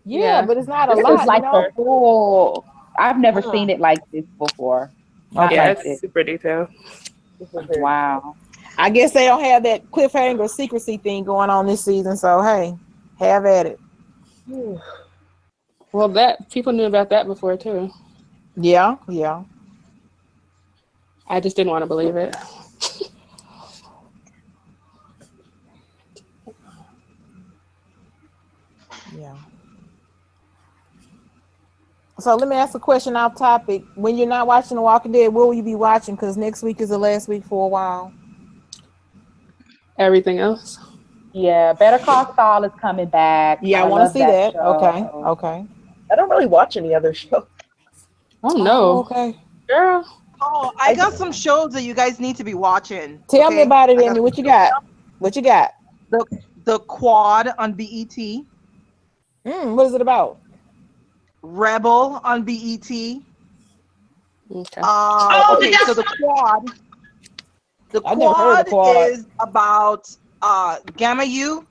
Yeah, but it's not a lot. It's like a full. I've never seen it like this before. Okay, it's super detailed. Wow. I guess they don't have that cliffhanger secrecy thing going on this season, so hey, have at it. Well, that people knew about that before too. Yeah. I just didn't want to believe it. Yeah. So let me ask a question off topic. When you're not watching The Walking Dead, what will you be watching? Because next week is the last week for a while. Everything else. Yeah, Better Call Saul is coming back. Yeah, I want to see that. Okay. I don't really watch any other shows. Oh no. Okay. Girl. Oh, I got some shows that you guys need to be watching. Tell me about it, Amy. What you got? The Quad on BET. What is it about? Rebel on BET. Okay. So the Quad. The Quad is about Gamma U,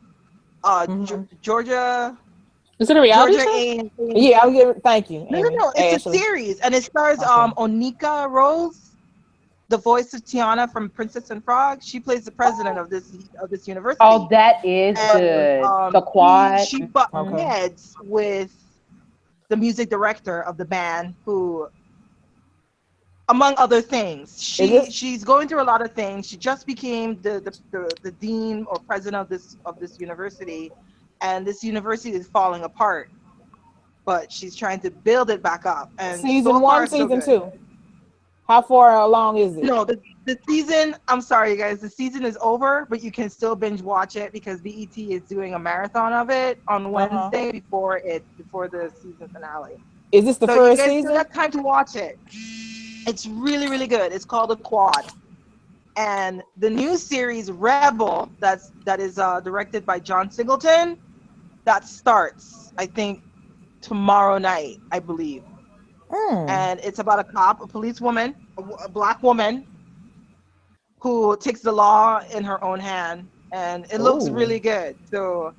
Georgia. Is it a reality show? Yeah, I'll give it. Thank you. No, it's Ashley. a series, and it stars Onika Rose, the voice of Tiana from Princess and Frog. She plays the president of this university. Oh, that is good. The Quad. She butt heads with the music director of the band, who, among other things, she's going through a lot of things. She just became the dean or president of this university, and this university is falling apart. But she's trying to build it back up. And season 1, season 2. How far along is it? No, the season. I'm sorry, you guys. The season is over, but you can still binge watch it because BET is doing a marathon of it on Wednesday before the season finale. Is this the first season? You still have time to watch it. It's really, really good. It's called The Quad, and the new series Rebel that is directed by John Singleton. That starts, I think, tomorrow night, I believe. And it's about a police woman, a black woman, who takes the law in her own hand, and it looks really good. So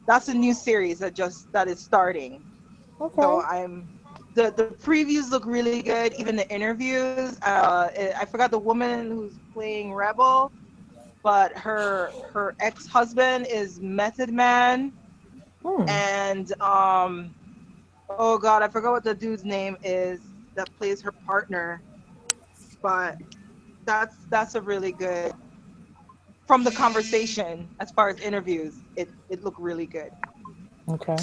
that's a new series that is starting. Okay. So the previews look really good, even the interviews. I forgot the woman who's playing Rebel, but her ex-husband is Method Man, and oh God, I forgot what the dude's name is that plays her partner, but that's a really good, from the conversation as far as interviews, it looked really good. Okay.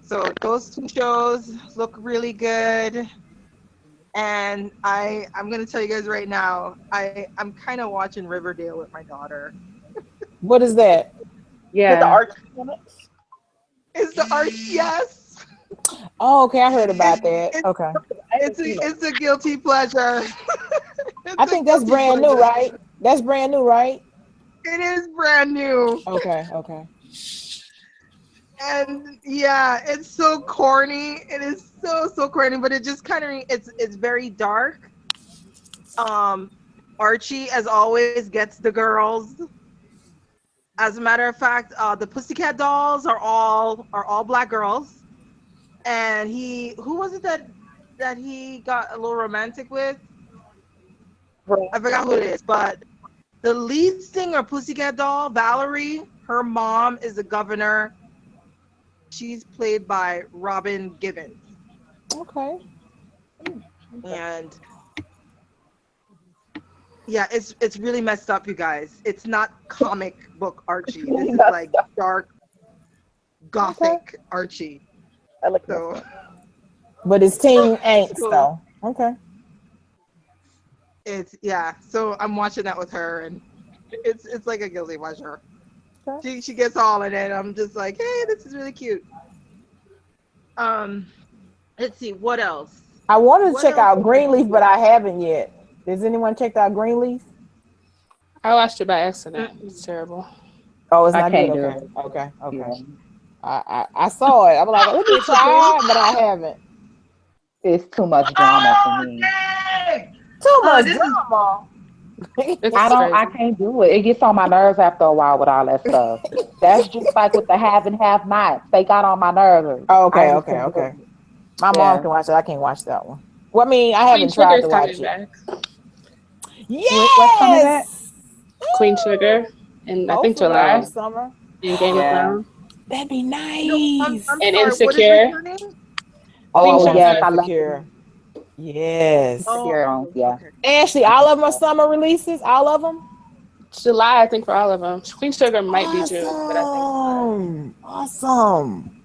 So those two shows look really good, and I'm gonna tell you guys right now, I'm kind of watching Riverdale with my daughter. What is that? Yeah. The art. It's the art, yes. Oh, okay. I heard about that. Okay. It's a guilty pleasure. I think that's brand new, right? That's brand new, right? It is brand new. Okay. And yeah, it's so corny. It is so corny, but it just kind of it's very dark. Archie, as always, gets the girls. As a matter of fact, the Pussycat Dolls are all black girls, and who was it that he got a little romantic with? I forgot who it is, but the lead singer Pussycat Doll, Valerie, her mom is the governor. She's played by Robin Givens. Okay. And yeah, it's really messed up, you guys. It's not comic book Archie. This is like dark, gothic Archie. I like so. But it's teen angst though. Okay. So I'm watching that with her, and it's like a guilty pleasure. Okay. She gets all in it. I'm just like, hey, this is really cute. Let's see, what else? I wanted to check out Greenleaf, but I haven't yet. Has anyone checked out Greenleaf? I watched it by accident. It's terrible. Oh, it's not good. Okay. Yeah. I saw it. I'm like, let me try, but I haven't. It's too much drama for me. Too much drama. I can't do it. It gets on my nerves after a while with all that stuff. That's just like with the have and have nots. They got on my nerves. Okay. My mom can watch it. I can't watch that one. Well, I mean, I haven't tried to watch it. What summer that? Queen Sugar, and I think Hopefully July this summer. in Game of Thrones, That'd be nice. No, I'm and sorry. What is Insecure. returning? Oh, Queen yes, Sugar. I love Insecure. Yes. Oh, yeah. okay. Ashley, all of them are summer releases. All of them. July, I think, for all of them. Queen Sugar might be June, but I think Awesome.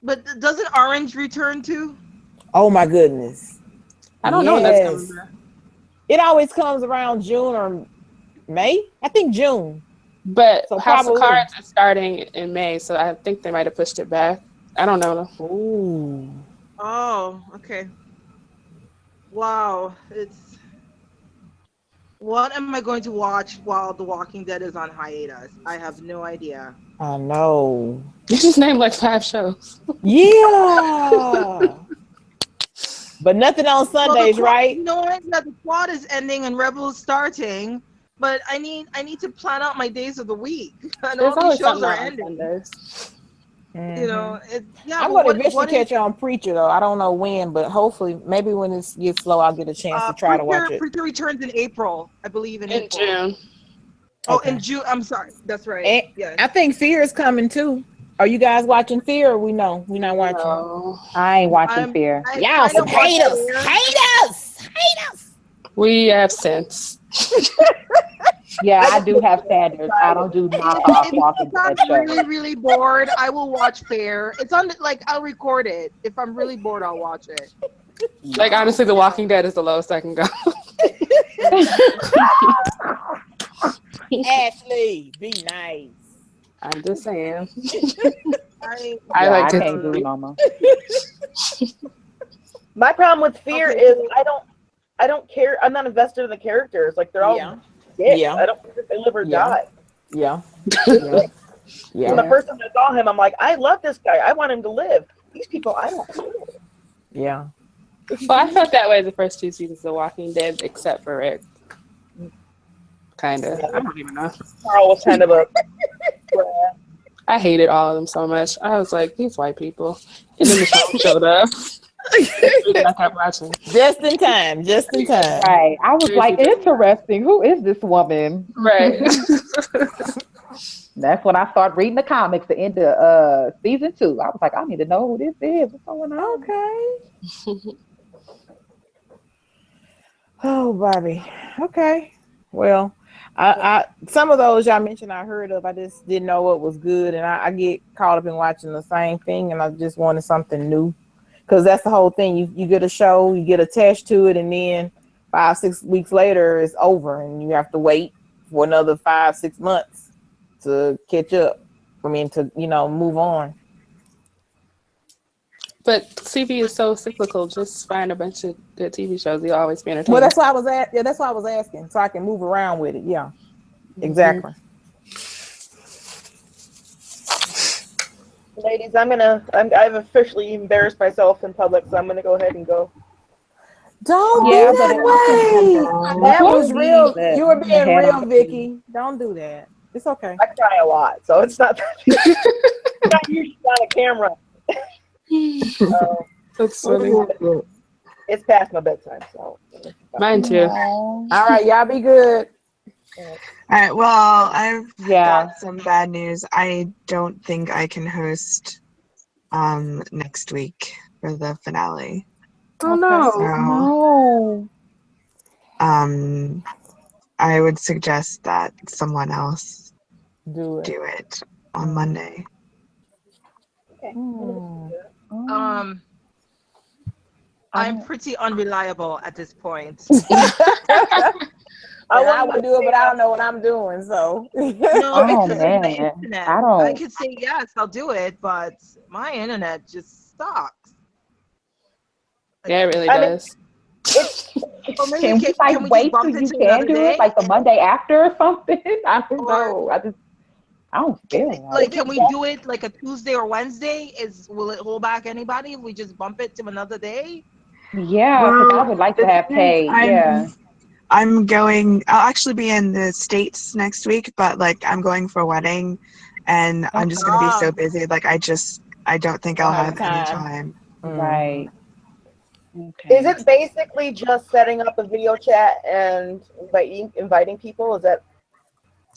But doesn't Orange return too? Oh my goodness. I don't know when that's coming back. It always comes around June or May. I think June. But So House of probably. Cards is starting in May, so I think they might have pushed it back. I don't know. Ooh. Oh, okay. Wow, it's. What am I going to watch while The Walking Dead is on hiatus? I have no idea. I know. You just named like 5 shows. Yeah. But nothing on Sundays, right? You know what? Yeah, the quad is ending and Rebels starting, but I need to plan out my days of the week. And There's all always these shows something are on ending. Sundays. You know, I'm going to eventually catch on Preacher, though. I don't know when, but hopefully, maybe when it gets slow, I'll get a chance to try to watch it. Preacher returns in April, I believe, in April. June. Oh, Okay. in June. I'm sorry. That's right. And yeah. I think Fear is coming, too. Are you guys watching Fear, or we know? We're not watching. No. I ain't watching Fear. Y'all some haters. Hate us. We have sense. Yeah, I do have standards. I don't do knockoff Walking Dead If I'm shows. really bored, I will watch Fair. It's on, like, I'll record it. If I'm really bored, I'll watch it. Like, honestly, The Walking Dead is the lowest I can go. Ashley, be nice. I'm just saying. I can't do no more. My problem with Fear is I don't care. I'm not invested in the characters. Like they're all dead. Yeah. I don't care if they live or die. Yeah. When the first time I saw him, I'm like, I love this guy. I want him to live. These people, I don't care. Yeah. Well, I felt that way the first 2 seasons of The Walking Dead, except for Rick. Kind of. I don't even know. Carl was kind of a. I hated all of them so much. I was like, these white people. And then the show showed up. I kept watching. Just in time. Right. I was like, interesting. Who is this woman? Right. That's when I started reading the comics, the end of season 2. I was like, I need to know who this is. What's going on? Okay. Oh, Bobby. Okay. Well, I some of those y'all mentioned I heard of. I just didn't know what was good, and I get caught up in watching the same thing, and I just wanted something new. Because that's the whole thing. You get a show, you get attached to it, and then 5-6 weeks later, it's over, and you have to wait for another 5-6 months to catch up. I mean, to move on. But TV is so cyclical. Just find a bunch of good TV shows. You'll always be entertained. Well, that's why I was that's why I was asking, so I can move around with it. Yeah, exactly. Ladies, I've officially embarrassed myself in public, so I'm gonna go ahead and go. Don't be that way. That was real. You were being real, Vicky. Don't do that. It's okay. I cry a lot, so it's not not usually on a camera. That's funny. It's past my bedtime, so. Mine too. All right, y'all be good. All right. Well, I've got some bad news. I don't think I can host next week for the finale. Oh no. So, I would suggest that someone else do it on Monday. Okay. I'm pretty unreliable at this point. I would do it, but I don't know what I'm doing. So no, because of the internet. I could say yes, I'll do it, but my internet just sucks. Yeah, it really does. Can we wait till you can do it, like the Monday after or something? I don't know. I don't feel it. Like, can we do it like a Tuesday or Wednesday? Will it hold back anybody if we just bump it to another day? Yeah, because I would like to have paid. I'll actually be in the States next week, but like I'm going for a wedding and I'm just going to be so busy. Like I don't think I'll have any time. Right. Okay. Is it basically just setting up a video chat and inviting people? Is that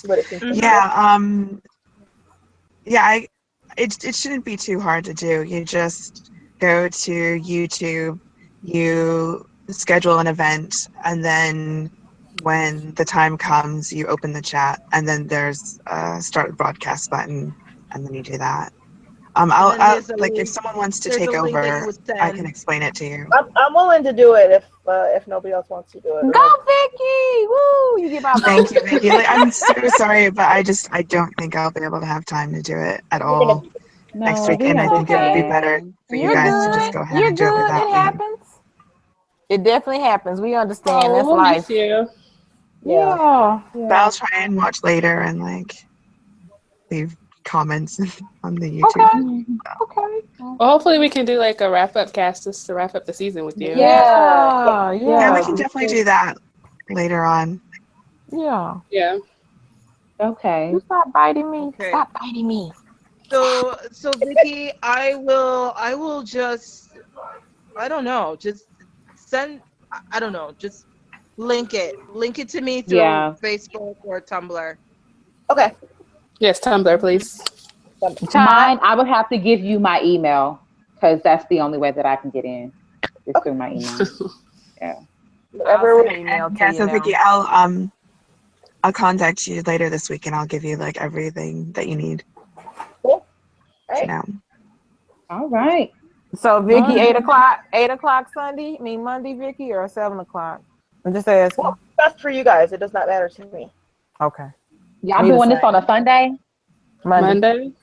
what it consists of? Yeah. Yeah. It shouldn't be too hard to do. You just go to YouTube, you schedule an event, and then when the time comes, you open the chat, and then there's a start broadcast button, and then you do that. I'll like if someone wants to take over, I can explain it to you. I'm willing to do it if nobody else wants to do it. Go, Vicky! Woo! You get my vote. Thank you, Vicky. Like, I'm so sorry, but I don't think I'll be able to have time to do it at all next week, and I think it would be better for you guys to just go ahead and do it without It me. happens. It definitely happens. We understand. Oh, That's we'll life. miss you. Yeah. But I'll try and watch later and like leave comments on the YouTube. Okay. Well, hopefully we can do like a wrap-up cast just to wrap up the season with you. Yeah. Yeah, we can definitely do that later on. Yeah. Yeah. Okay. You stop biting me. Okay. Stop biting me. So Vicky, I will just, I don't know, just send, I don't know, just link it to me through Facebook or Tumblr. Okay. Yes, Tumblr, please. Mine, I would have to give you my email because that's the only way that I can get in. It's through my email. Yeah. So Vicky, I'll contact you later this week and I'll give you like everything that you need. Cool. To know. All right. So Vicky, 8:00 Sunday. I mean Monday, Vicky, or 7:00. I'm just asking. Well, that's for you guys. It does not matter to me. Okay. Y'all doing this on a Sunday? Monday.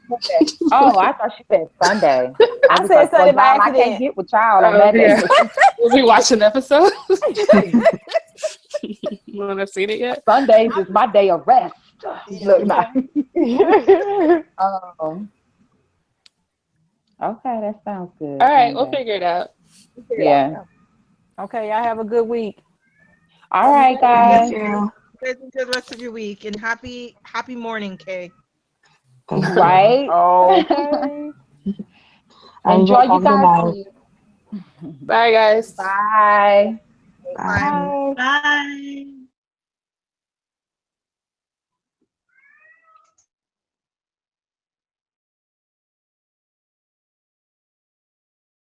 Oh, I thought she said Sunday. I said Sunday by I accident. can't get with y'all on that day. We'll be watching episodes. You haven't seen it yet? Sundays is my day of rest. Look, okay, that sounds good. All right, we'll figure it out. Yeah. Okay, y'all have a good week. All right, guys. You guys enjoy the rest of your week and happy morning, Kay. Right? Okay. Enjoy you guys. Bye, guys. Bye. Bye. Bye.